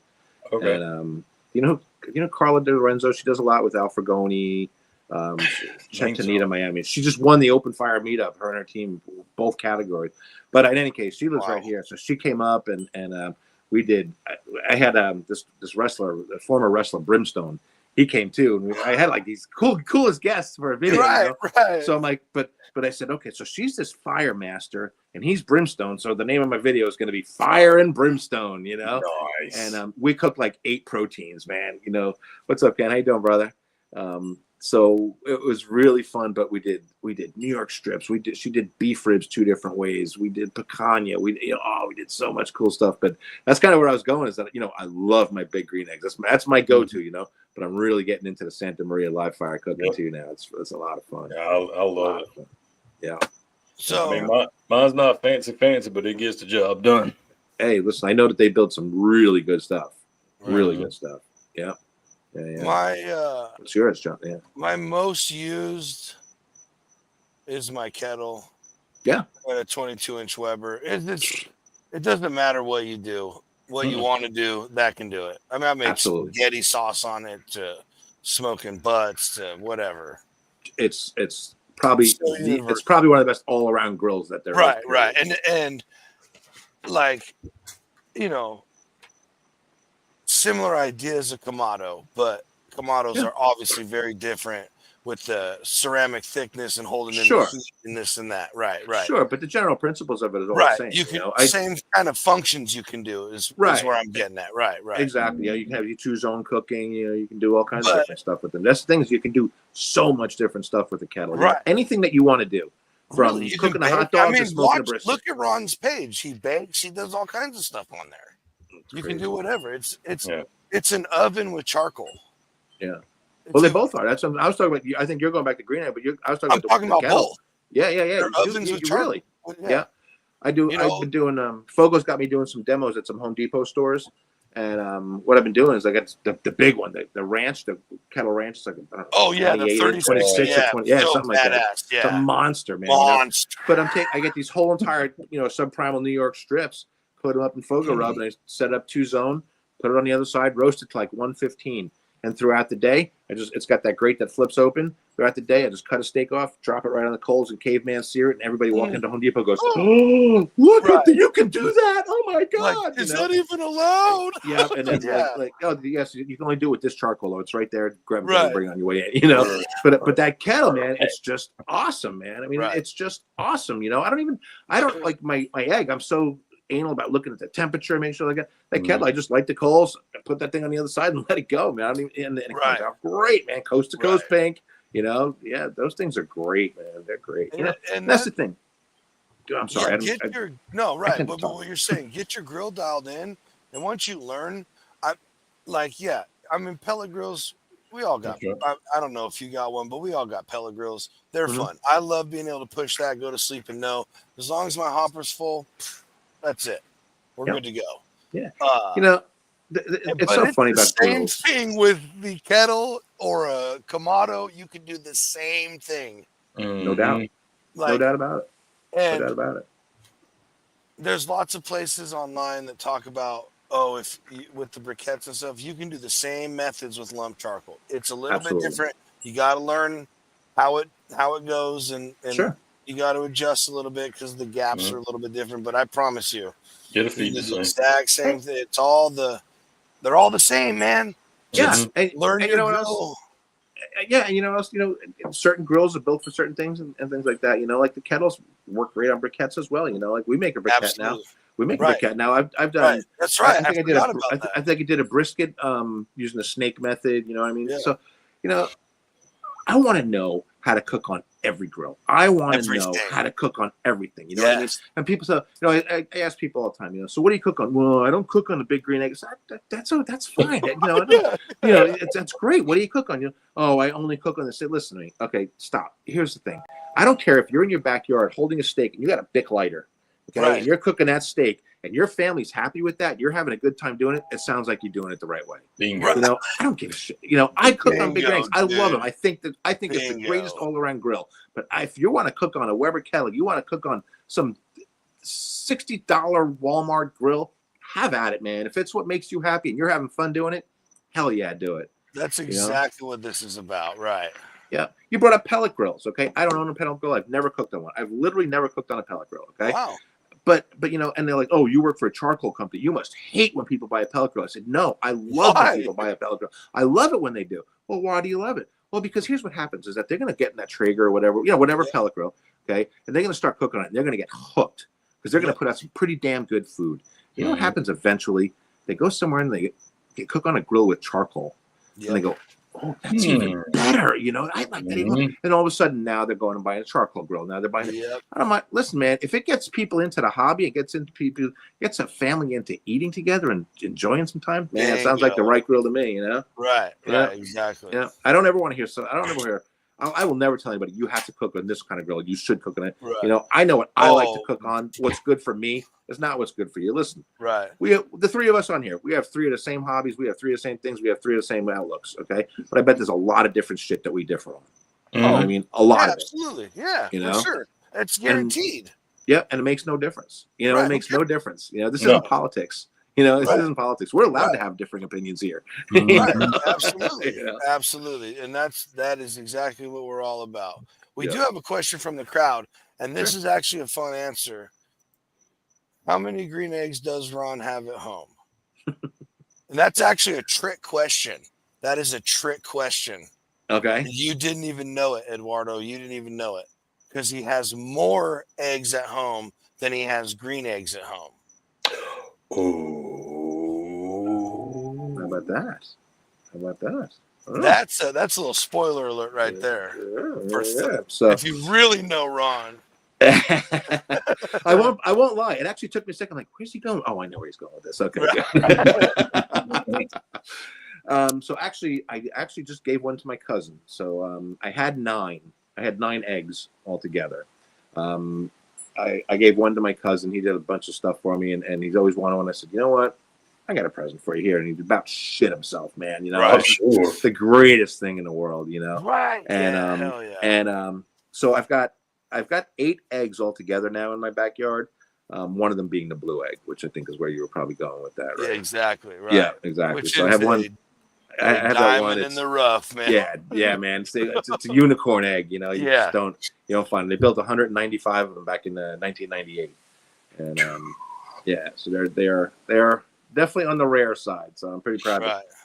Okay. And you know Carla DiLorenzo. She does a lot with Al Fragoni, Chantanita, Miami. She just won the open fire meetup. Her and her team, both categories. But in any case, she lives right here, so she came up and we did. I had this wrestler, a former wrestler, Brimstone. He came too, and I had like these coolest guests for a video. Right. So I'm like, but I said, okay, so she's this fire master, and he's Brimstone. So the name of my video is going to be Fire and Brimstone. Nice. And we cooked like 8 proteins, man. What's up, Ken? How you doing, brother? So it was really fun, but we did New York strips. She did beef ribs 2 different ways. We did picanha. We did so much cool stuff. But that's kind of where I was going. Is that I love my big green eggs. That's my go-to. But I'm really getting into the Santa Maria live fire cooking too now. It's a lot of fun. Yeah, I love it. Yeah. So mine's not fancy, but it gets the job done. Hey, listen, I know that they build some really good stuff. Really good stuff. Yeah. My what's yours, John? Yeah. My most used is my kettle. Yeah. At a 22-inch Weber. It doesn't matter what you do. What you want to do, that can do it. I make spaghetti sauce on it, to smoking butts, to whatever. It's probably one of the best all around grills that there is. Right. And like, similar ideas of Kamado, but Kamados are obviously very different with the ceramic thickness and holding in the heat and this and that. Right. Sure, but the general principles of it is all the same. You can same kind of functions you can do is where I'm getting at. Right. Exactly. Yeah, you can have your 2-zone cooking. You can do all kinds of different stuff with them. That's the thing is you can do so much different stuff with the kettle. Right. Anything that you want to do, from cooking a hot dog to smoking a brisket. Look at Ron's page. He bakes. He does all kinds of stuff on there. You can do whatever. It's an oven with charcoal. Yeah. Well, they both are. That's something I was talking about. I think you're going back to green egg, but I was talking about both. Yeah. They're ovens with charcoal. Really? Yeah. I do. I've been doing. Fogo's got me doing some demos at some Home Depot stores, and what I've been doing is I got the big one, the ranch, the kettle ranch. It's like the 26 or 20, something like that. Yeah. It's a monster, man. But I get these whole entire subprimal New York strips, put them up in Fogo rub, and I set up 2-zone, put it on the other side, roast it to like 115. And throughout the day, It's got that grate that flips open throughout the day. I just cut a steak off, drop it right on the coals, and caveman sear it. And everybody walking into Home Depot goes, "Oh, look at you can do that! Oh my god! Like, is that even allowed?" Yeah, and then like, oh yes, you can only do it with this charcoal. Though. It's right there. Grab it and bring it on your way in. You know, but that kettle, man, it's just awesome, man. I mean, it's just awesome. You know, I don't like my egg. I'm so anal about looking at the temperature, making sure that kettle. I just light the coals, put that thing on the other side, and let it go, man. I don't even, and it comes out great, man. Coast to coast pink. You know, those things are great, man. They're great. You know, and that's the thing. I'm sorry. But what you're saying, get your grill dialed in, and once you learn, pellet grills. We all got. I don't know if you got one, but we all got pellet grills. They're fun. I love being able to push that, go to sleep, and know as long as my hopper's full, that's it. We're good to go. Yeah. You know, it's so funny about the same thing with the kettle or a Kamado. You can do the same thing. No doubt. No doubt about it. No doubt about it. There's lots of places online that talk about, with the briquettes and stuff, you can do the same methods with lump charcoal. It's a little bit different. You got to learn how it goes, and you got to adjust a little bit because the gaps are a little bit different. But I promise you, get a feed the exact same thing. It's all they're all the same, man. Just learn your grill. Yeah, and you know what else? You know, certain grills are built for certain things and things like that. You know, like the kettles work great on briquettes as well. You know, like we make a briquette now. We make a briquette now. I've done. That's right. I think I did a brisket using the snake method. You know what I mean? Yeah. So, you know, I want to know how to cook on every grill. I want to know how to cook on everything. You know what I mean? And people say, you know, I ask people all the time, you know, so what do you cook on? Well, I don't cook on the big green eggs. That's fine. That's great. What do you cook on? You know, oh, I only cook on this. Say, listen to me. Okay, stop. Here's the thing. I don't care if you're in your backyard holding a steak and you got a Bic lighter, okay, and you're cooking that steak and your family's happy with that, you're having a good time doing it, it sounds like you're doing it the right way. Bingo. You know, I don't give a shit. You know, I cook on big eggs. I love them. I think it's the greatest all-around grill. But if you want to cook on a Weber kettle, you want to cook on some $60 Walmart grill, have at it, man. If it's what makes you happy and you're having fun doing it, hell yeah, do it. That's exactly what this is about, right? Yeah. You brought up pellet grills, okay? I don't own a pellet grill. I've never cooked on one. I've literally never cooked on a pellet grill, okay? Wow. But you know, and they're like, oh, you work for a charcoal company. You must hate when people buy a pellet grill. I said, no, I love when people buy a pellet grill. I love it when they do. Well, why do you love it? Well, because here's what happens is that they're going to get in that Traeger or whatever, whatever pellet grill, okay? And they're going to start cooking on it. And they're going to get hooked because they're going to put out some pretty damn good food. You know what happens eventually? They go somewhere and they cook on a grill with charcoal. And they go, oh, that's even better. You know, I like that even. And all of a sudden now they're going and buying a charcoal grill. Now they're buying I'm like, listen, man, if it gets people into the hobby, it gets a family into eating together and enjoying some time, man, it sounds like the right grill to me, you know? Right, exactly. You know, I don't ever want to hear I will never tell anybody you have to cook on this kind of grill. You should cook on it. Right. You know, I know what I like to cook on. What's good for me is not what's good for you. Listen, we have the three of us on here. We have three of the same hobbies. We have three of the same things. We have three of the same outlooks. Okay, but I bet there's a lot of different shit that we differ on. You know what I mean, a lot of it. Absolutely, yeah. You know, for sure, it's guaranteed. And it makes no difference. You know, it makes no difference. You know, this isn't politics. You know, this isn't politics. We're allowed to have differing opinions here. Absolutely. Absolutely. And that is exactly what we're all about. We do have a question from the crowd, and this is actually a fun answer. How many green eggs does Ron have at home? And that's actually a trick question. That is a trick question. Okay. You didn't even know it, Eduardo. You didn't even know it. Because he has more eggs at home than he has green eggs at home. How about that? That's a little spoiler alert right there. So if you really know Ron, I won't lie. It actually took me a second. Like, where's he going? Oh, I know where he's going with this. Okay. So actually, I just gave one to my cousin. So I had 9. I had 9 eggs altogether. I gave one to my cousin. He did a bunch of stuff for me, and he's always wanted one. I said, you know what? I got a present for you here. And he about shit himself, man. You know, the greatest thing in the world, you know. Right. And so I've got 8 eggs altogether now in my backyard. One of them being the blue egg, which I think is where you were probably going with that, right? Yeah, exactly. Right. Yeah, exactly. So I have one. I had that diamond one. in the rough, man. Yeah, man. It's a unicorn egg. You Yeah. just don't find it. They built 195 of them back in 1998, and yeah, so they are definitely on the rare side. So I'm pretty proud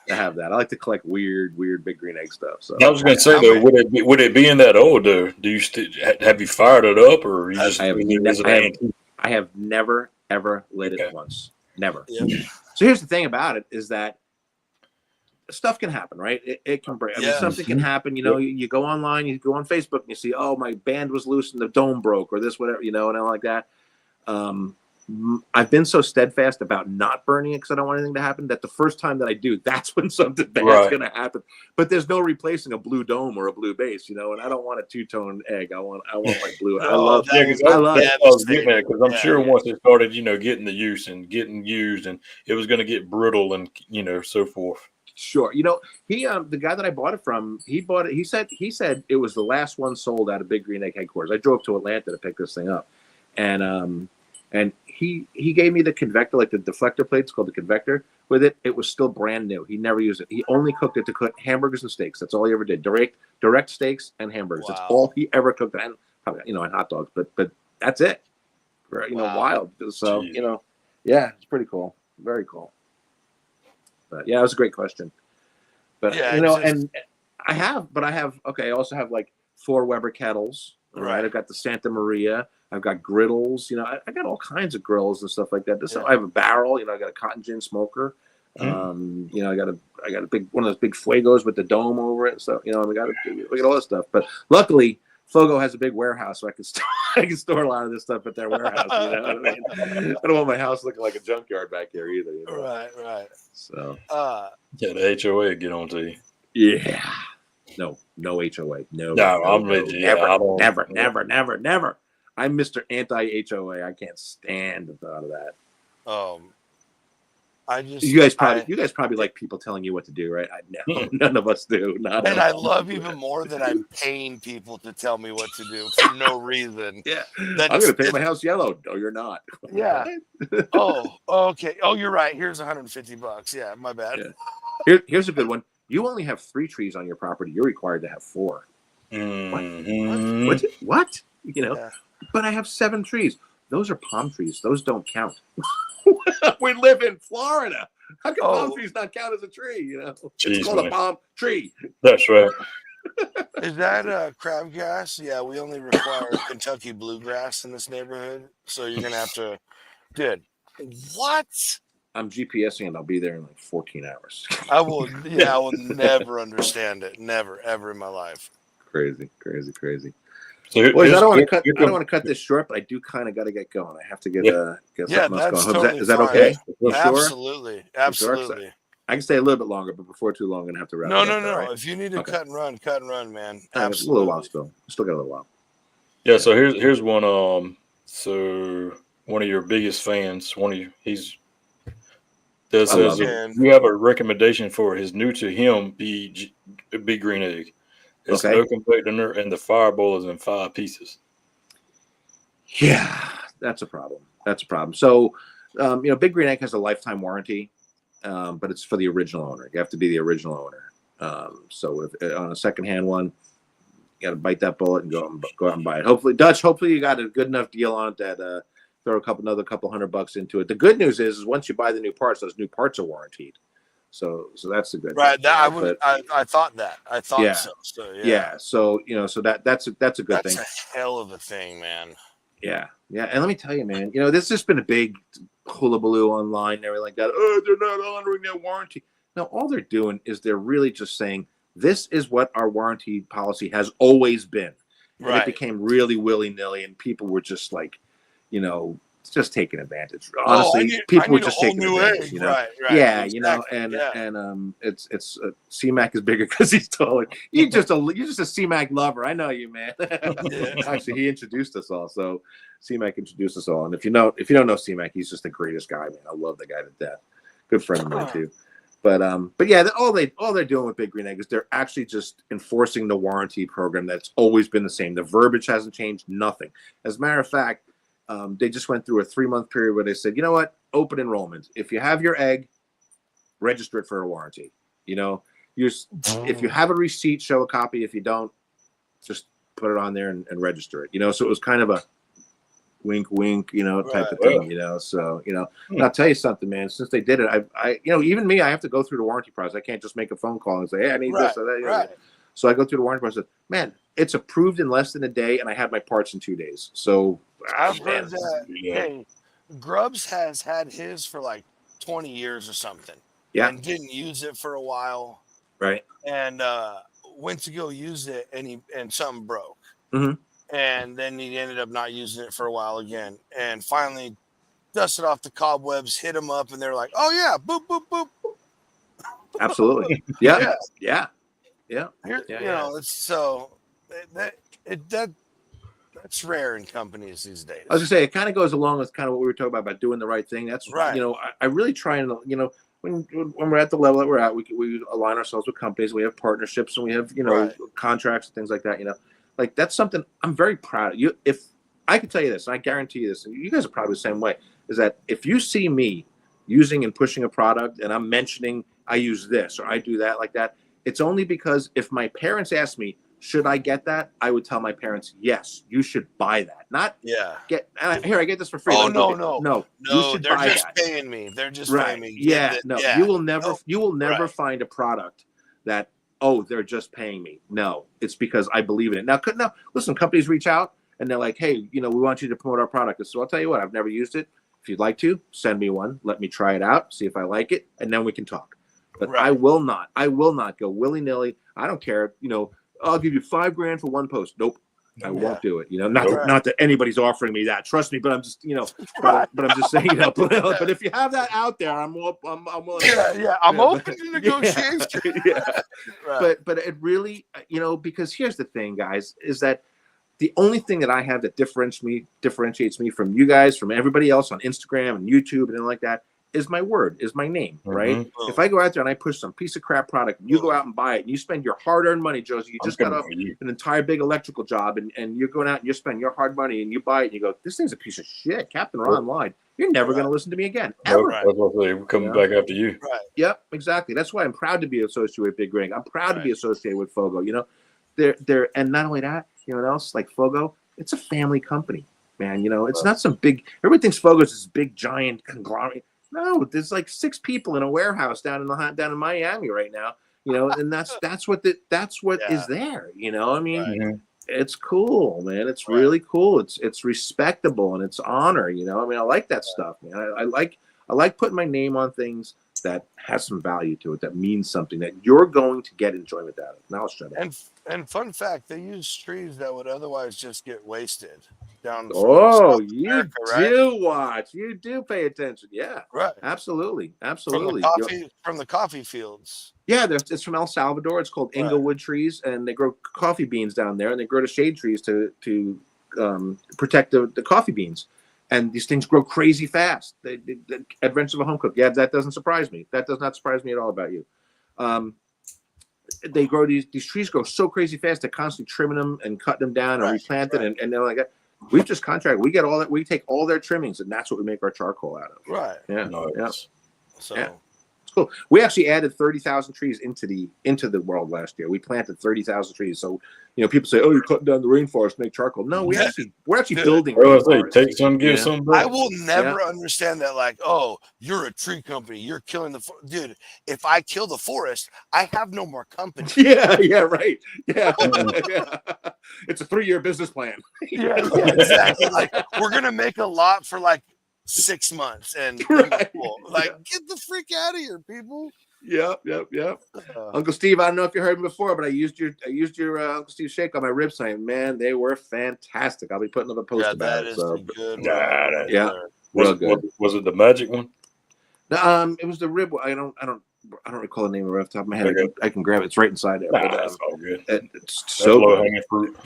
to have that. I like to collect weird big green egg stuff. So I was going to say though, would it be in that old? Do you have you fired it up, or you just I have never ever lit it once. Never. Yep. So here's the thing about it is that stuff can happen, right? It can break. I mean, something can happen. You know, you go online, you go on Facebook, and you see, oh, my band was loose and the dome broke, or this, whatever, and all like that. I've been so steadfast about not burning it because I don't want anything to happen that the first time that I do, that's when something bad's going to happen. But there's no replacing a blue dome or a blue base, and I don't want a two-tone egg. I want my blue. I love it because I'm sure once it started, getting the use and getting used, and it was going to get brittle and so forth. Sure. He the guy that I bought it from, he bought it. He said it was the last one sold out of Big Green Egg headquarters. I drove to Atlanta to pick this thing up, and he gave me the convector, like the deflector plate. It's called the convector. With it, it was still brand new. He never used it. He only cooked it to cook hamburgers and steaks. That's all he ever did. Direct steaks and hamburgers. Wow. That's all he ever cooked. And probably, and hot dogs, but that's it. Wild. So yeah, it's pretty cool. Very cool. But yeah, it was a great question. But and I have I also have like 4 Weber kettles. Right. I've got the Santa Maria. I've got griddles. I got all kinds of grills and stuff like that. I have a barrel. I got a cotton gin smoker. I got a big one of those big Fuegos with the dome over it. So we got all this stuff. But luckily, Fogo has a big warehouse, so I can store a lot of this stuff at their warehouse. You know what I mean? I don't want my house looking like a junkyard back here either. Right. So the HOA get on to you. Yeah. No HOA. No, I'm with you. Never. I'm Mr. Anti-HOA. I can't stand the thought of that. You guys probably like people telling you what to do, right? No, none of us do. And I love even more that I'm paying people to tell me what to do for no reason. Yeah, I'm going to paint my house yellow. No, you're not. Yeah. Oh, okay. Oh, you're right. Here's $150. Yeah, my bad. Yeah. Here's a good one. You only have 3 trees on your property. You're required to have 4. What? But I have 7 trees. Those are palm trees. Those don't count. We live in Florida. How can palm trees not count as a tree? It's called a palm tree. That's right. Is that crabgrass? Yeah, we only require Kentucky bluegrass in this neighborhood. So you're gonna have to, dude. What? I'm GPSing and I'll be there in like 14 hours. I will never understand it. Never, ever in my life. Crazy. So boys, I don't want to cut this short, but I do kind of got to get going. I have to get something else going. Totally is that okay? Absolutely. I can stay a little bit longer, but before too long, I'm gonna have to wrap. No. Right? If you need to cut and run, man. Absolutely. It's a little while still. Still got a little while. Yeah. So here's one. So one of your biggest fans. Says you have a recommendation for his new to him Big Green Egg. It's no convector and the fireball is in 5 pieces. Yeah, that's a problem. So, Big Green Egg has a lifetime warranty, but it's for the original owner. You have to be the original owner. So if on a secondhand one, you got to bite that bullet and go out and buy it. Hopefully you got a good enough deal on it that throw another couple $100 into it. The good news is once you buy the new parts, those new parts are warranted. So that's a good right. Thing. I thought that. I thought so. So yeah. So that's a good thing. That's a hell of a thing, man. Yeah. And let me tell you, man. This has just been a big hullabaloo online and everything like that. Oh, they're not honoring their warranty. No, all they're doing is they're really just saying this is what our warranty policy has always been. And it became really willy-nilly, and people were just like, just taking advantage. Honestly, people were just taking advantage. Right. Yeah, exactly. And it's C-Mac is bigger because he's taller. You're just a C-Mac lover. I know you, man. Actually, he introduced us all. So C-Mac introduced us all. And if you don't know C-Mac, he's just the greatest guy, man. I love the guy to death. Good friend of mine too. But yeah, all they're doing with Big Green Egg is they're actually just enforcing the warranty program that's always been the same. The verbiage hasn't changed. Nothing. As a matter of fact. They just went through a 3-month period where they said, you know what, open enrollment. If you have your egg, register it for a warranty. if you have a receipt, show a copy. If you don't, just put it on there and register it. You know, so it was kind of a wink, wink, you know, type of thing. You know, so you know, and I'll tell you something, man. Since they did it, I you know, even me, I have to go through the warranty process. I can't just make a phone call and say, hey, I need this or that. You know? So I go through the warranty process. Man, it's approved in less than a day, and I had my parts in 2 days. So I've heard that. Hey, Grubbs has had his for like 20 years or something. Yeah. And didn't use it for a while. Right. And went to go use it, and something broke. Mm-hmm. And then he ended up not using it for a while again. And finally dusted off the cobwebs, hit him up, and they're like, oh, yeah, boop, boop, boop. Absolutely. Yeah. Yeah. Yeah. You know, it's so that's rare in companies these days. I was gonna say it kind of goes along with kind of what we were talking about doing the right thing. That's right. You know, I really try and, you know, when we're at the level that we're at, we align ourselves with companies. We have partnerships and we have, you know, contracts and things like that. You know, like that's something I'm very proud of. You, if I can tell you this, and I guarantee you this, and you guys are probably the same way, is that if you see me using and pushing a product and I'm mentioning I use this or I do that like that, it's only because if my parents asked me, should I get that? I would tell my parents, yes, you should buy that. Not get here. I get this for free. Oh no. You should they're buy just that. paying me. They're just Right. paying me. Yeah. No. Yeah. You will never find a product that they're just paying me. No, it's because I believe in it. Now, listen. Companies reach out and they're like, hey, you know, we want you to promote our product. So I'll tell you what. I've never used it. If you'd like to, send me one. Let me try it out. See if I like it, and then we can talk. But I will not go willy-nilly. I don't care. You know, I'll give you $5,000 for one post. Nope. I won't do it. You know, not that anybody's offering me that. Trust me, but I'm just, you know, but I'm just saying, you know, but if you have that out there, I'm willing. I'm open to negotiation. But it really, you know, because here's the thing, guys, is that the only thing that I have that differentiates me from you guys, from everybody else on Instagram and YouTube and anything like that, is my word, is my name, right? If I go out there and I push some piece of crap product, and you go out and buy it, and you spend your hard-earned money, Josie, you just got off an entire big electrical job, and you're going out and you spend your hard money, and you buy it, and you go, this thing's a piece of shit. Captain Ron lied. You're never going to listen to me again, ever. We're coming back after you. Yep, exactly. That's why I'm proud to be associated with Big Ring. I'm proud to be associated with Fogo. You know, they're and not only that, you know what else? Like Fogo, it's a family company, man. You know, it's not some big. Everybody thinks Fogo is this big giant conglomerate. No, there's like 6 people in a warehouse down in Miami right now. You know, and that's what is there. You know, I mean, it's cool, man. It's really cool. It's respectable and it's honor. You know, I mean, I like that stuff, man. I like putting my name on things that has some value to it, that means something, that you're going to get enjoyment out of. Now I'll shut up. And fun fact, they use trees that would otherwise just get wasted down. You do watch. You do pay attention. Yeah. Right. Absolutely. From the coffee fields. Yeah, it's from El Salvador. It's called Inglewood trees, and they grow coffee beans down there, and they grow the shade trees to protect the coffee beans. And these things grow crazy fast. The adventures of a home cook. Yeah, that doesn't surprise me. That does not surprise me at all about you. They grow these trees grow so crazy fast. They're constantly trimming them and cutting them down and replanting. And they're like, we've just contracted. We get all that. We take all their trimmings, and that's what we make our charcoal out of. Right. Yeah. Nice. So. Yeah. Cool. We actually added 30,000 trees into the world last year. We planted 30,000 trees. So, you know, people say, "Oh, you're cutting down the rainforest to make charcoal." No, we're actually building. Take some, give some. I will never understand that. Like, oh, you're a tree company. You're killing the dude. If I kill the forest, I have no more company. Yeah, right. Yeah, it's a 3-year business plan. yeah, exactly. Like, we're gonna make a lot for like 6 months, and like, get the freak out of here, people. Yep. Uncle Steve, I don't know if you heard me before, but I used your Uncle Steve shake on my ribs. Saying, man, they were fantastic. I'll be putting up a post about it. So good. Real good. Was it the magic one? It was the rib. I don't recall the name of it off the top of my head. I can grab it. It's right inside there. That's all good. It's so good. Low-hanging fruit.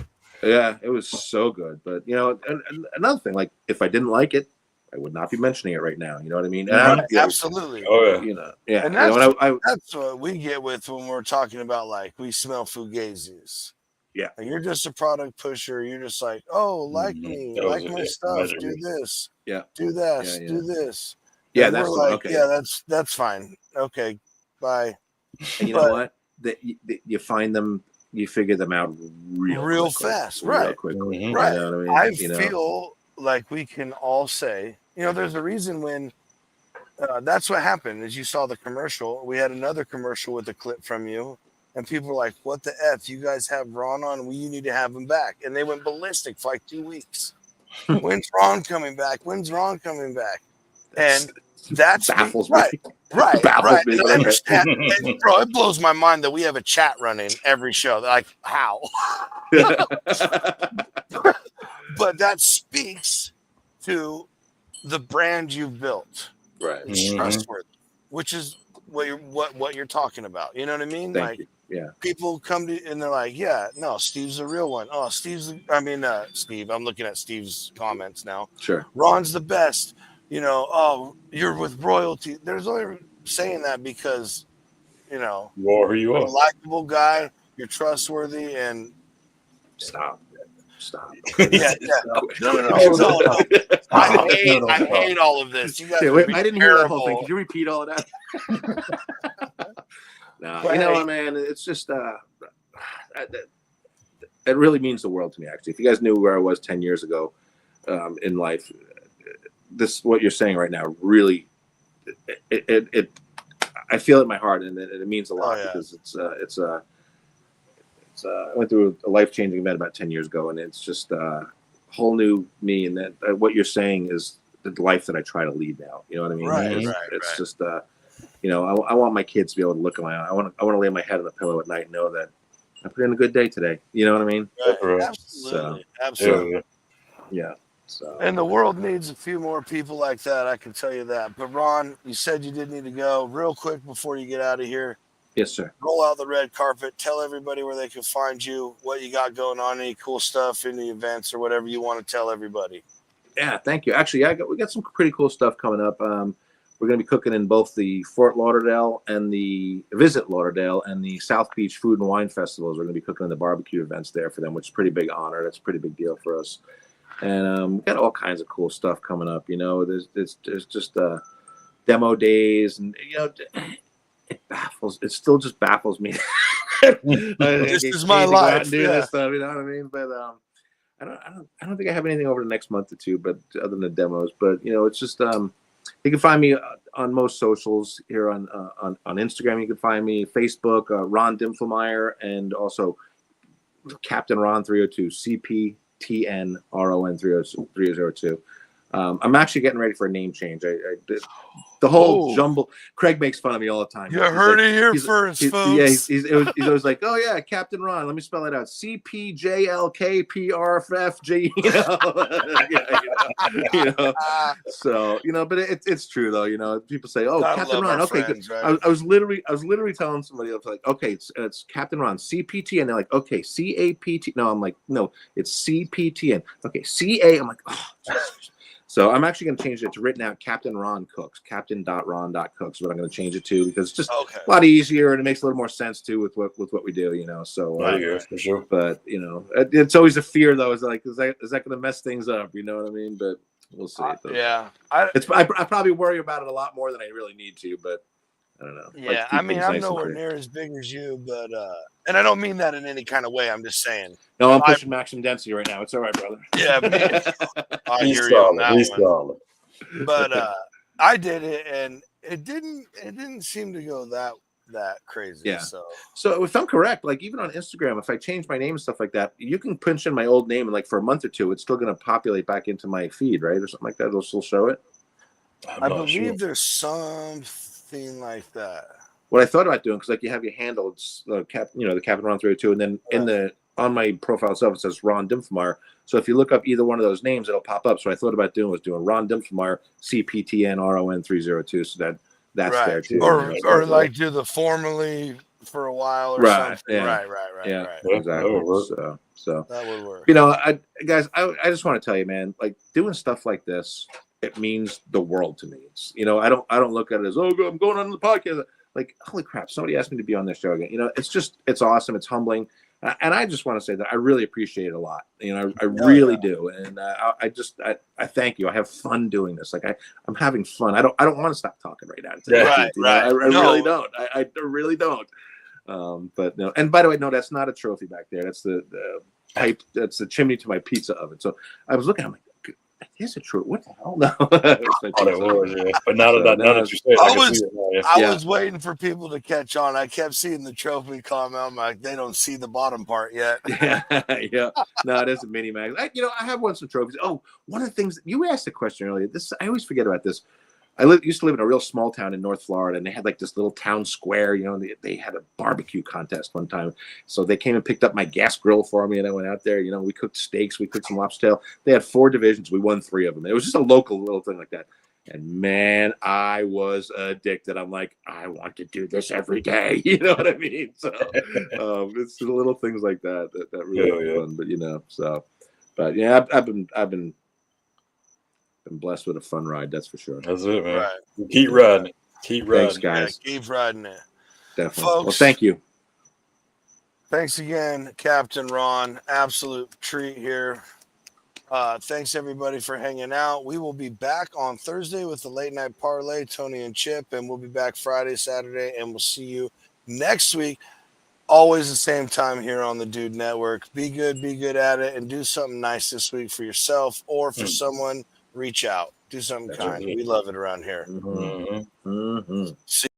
Yeah, it was so good. But, you know, and another thing, like, if I didn't like it, I would not be mentioning it right now. You know what I mean? Absolutely. You know, yeah. And that's what we get with when we're talking about, like, we smell fugazis. Yeah. And you're just a product pusher. You're just like, oh, like me, like my stuff. Do this. Yeah. Do this. Do this. Yeah, and that's like, okay. Yeah, that's fine. Okay, bye. And you know what? that you find them, you figure them out real quick, fast, real right? quickly. Mhm. Right. You know what I mean? I feel like we can all say, there's a reason when that's what happened. Is you saw the commercial. We had another commercial with a clip from you, and people were like, "What the f? You guys have Ron on? You need to have him back." And they went ballistic for like 2 weeks. When's Ron coming back? When's Ron coming back? And that's baffles right. me. Right, Baffles right. me, And but I okay. understand. And, bro, it blows my mind that we have a chat running every show. Like, how? But that speaks to the brand you've built. Right. It's Mhm. trustworthy, which is what you're talking about. You know what I mean? Thank Like, you. Yeah. people come to and they're like, "Yeah, no, Steve's the real one." Oh, Steve. I'm looking at Steve's comments now. Sure. Ron's the best. Oh, you're with royalty. There's only saying that because, You are who you you're a are. likable guy, you're trustworthy, and Stop. yeah. No. I hate all of this. You guys Yeah, are wait, being I didn't hear that whole thing. terrible. Could you repeat all of that? No, But you know hey, what, man? It's just it really means the world to me. Actually, if you guys knew where I was 10 years ago in life, this what you're saying right now really it I feel it in my heart, and it means a lot because I went through a life-changing event about 10 years ago, and it's just a whole new me. And that what you're saying is the life that I try to lead now. You know what I mean? Right, It's just I want my kids to be able to look at I want to lay my head on the pillow at night and know that I put in a good day today. You know what I mean? right. Absolutely. Yeah. Yeah. So. And the world needs a few more people like that. I can tell you that. But Ron, you said you did need to go. Real quick before you get out of here, Yes, sir. roll out the red carpet. Tell everybody where they can find you, what you got going on, any cool stuff, any events or whatever you want to tell everybody. Yeah, thank you. Actually, we got some pretty cool stuff coming up. We're going to be cooking in both the Fort Lauderdale and the Visit Lauderdale and the South Beach Food and Wine Festivals. We're going to be cooking in the barbecue events there for them, which is a pretty big honor. That's a pretty big deal for us. And we got all kinds of cool stuff coming up. There's just demo days, and it still just baffles me. This is my life. Do this stuff, you know what I mean? But I don't think I have anything over the next month or two, but other than the demos. But it's just you can find me on most socials here on Instagram. You can find me Facebook, Ron Dimpflmaier, and also Captain Ron 302 CPTN RON 302. I'm actually getting ready for a name change. I did the whole jumble. Craig makes fun of me all the time. You heard it here first, folks. He's always like, "Oh yeah, Captain Ron." Let me spell it out: CPJLKPRFFG. So but it's true though. People say, "Oh, Captain Ron." Okay, friends, right? I was literally telling somebody else like, "Okay, it's Captain Ron CPT," and they're like, "Okay, CAPT." No, I'm like, "No, it's CPTN." Okay, CA. I'm like, "Oh." So I'm actually going to change it to written out Captain Ron Cooks, captain.ron.cooks, what I'm going to change it to, because it's just a lot easier and it makes a little more sense too with what we do, So for sure. But it's always a fear though. Is like, is that going to mess things up? You know what I mean? But we'll see. Yeah, I probably worry about it a lot more than I really need to, but I don't know. Yeah, I'm nowhere near as big as you, but and I don't mean that in any kind of way. I'm just saying. No, I'm pushing maximum density right now. It's all right, brother. Yeah, I hear you on that one. But I did it, and it didn't seem to go that crazy. Yeah. So if I'm correct, like even on Instagram, if I change my name and stuff like that, you can punch in my old name, and like for a month or two, it's still going to populate back into my feed, right, or something like that. It'll still show it. I believe there's something like that. What I thought about doing, because like you have your handle, it's the Captain Ron 302, and then on my profile itself it says Ron Dimpflmaier. So if you look up either one of those names, it'll pop up. So I thought about doing Ron Dimpflmaier CPTN RON 302. So that's right. there too. Or like do the formerly for a while or something. Yeah. Right. Exactly. So that would work. Guys, I just want to tell you, man, like doing stuff like this, it means the world to me. It's I don't look at it as, oh, I'm going on the podcast. Like, holy crap, somebody asked me to be on this show again. It's awesome. It's humbling. And I just want to say that I really appreciate it a lot. I really do. And I thank you. I have fun doing this. Like I'm having fun. I don't want to stop talking right now. Right. I really don't. I really don't. But no. And by the way, no, that's not a trophy back there. That's the pipe. That's the chimney to my pizza oven. So I was looking. I'm like, is it true? What the hell? No. But now that you say it, I see it now, yeah. I was waiting for people to catch on. I kept seeing the trophy comment. I'm like, they don't see the bottom part yet. Yeah. No, it is a mini mag. I have won some trophies. Oh, one of the things you asked a question earlier. I always forget about this. I used to live in a real small town in North Florida, and they had like this little town square. They had a barbecue contest one time. So they came and picked up my gas grill for me, and I went out there. We cooked steaks, we cooked some lobster tail. They had 4 divisions. We won 3 of them. It was just a local little thing like that. And man, I was addicted. I'm like, I want to do this every day. You know what I mean? So it's the little things like that really are fun. But I've been blessed with a fun ride, that's for sure. That's it, man. Right. Keep riding it. Keep riding. Thanks, guys. Yeah, keep riding it. Definitely. Folks, well, thank you. Thanks again, Captain Ron. Absolute treat here. Thanks everybody for hanging out. We will be back on Thursday with the late night parlay, Tony and Chip, and we'll be back Friday, Saturday, and we'll see you next week. Always the same time here on the Dude Network. Be good at it, and do something nice this week for yourself or for someone. Reach out. Do something kind. We love it around here. Mm-hmm. Mm-hmm. See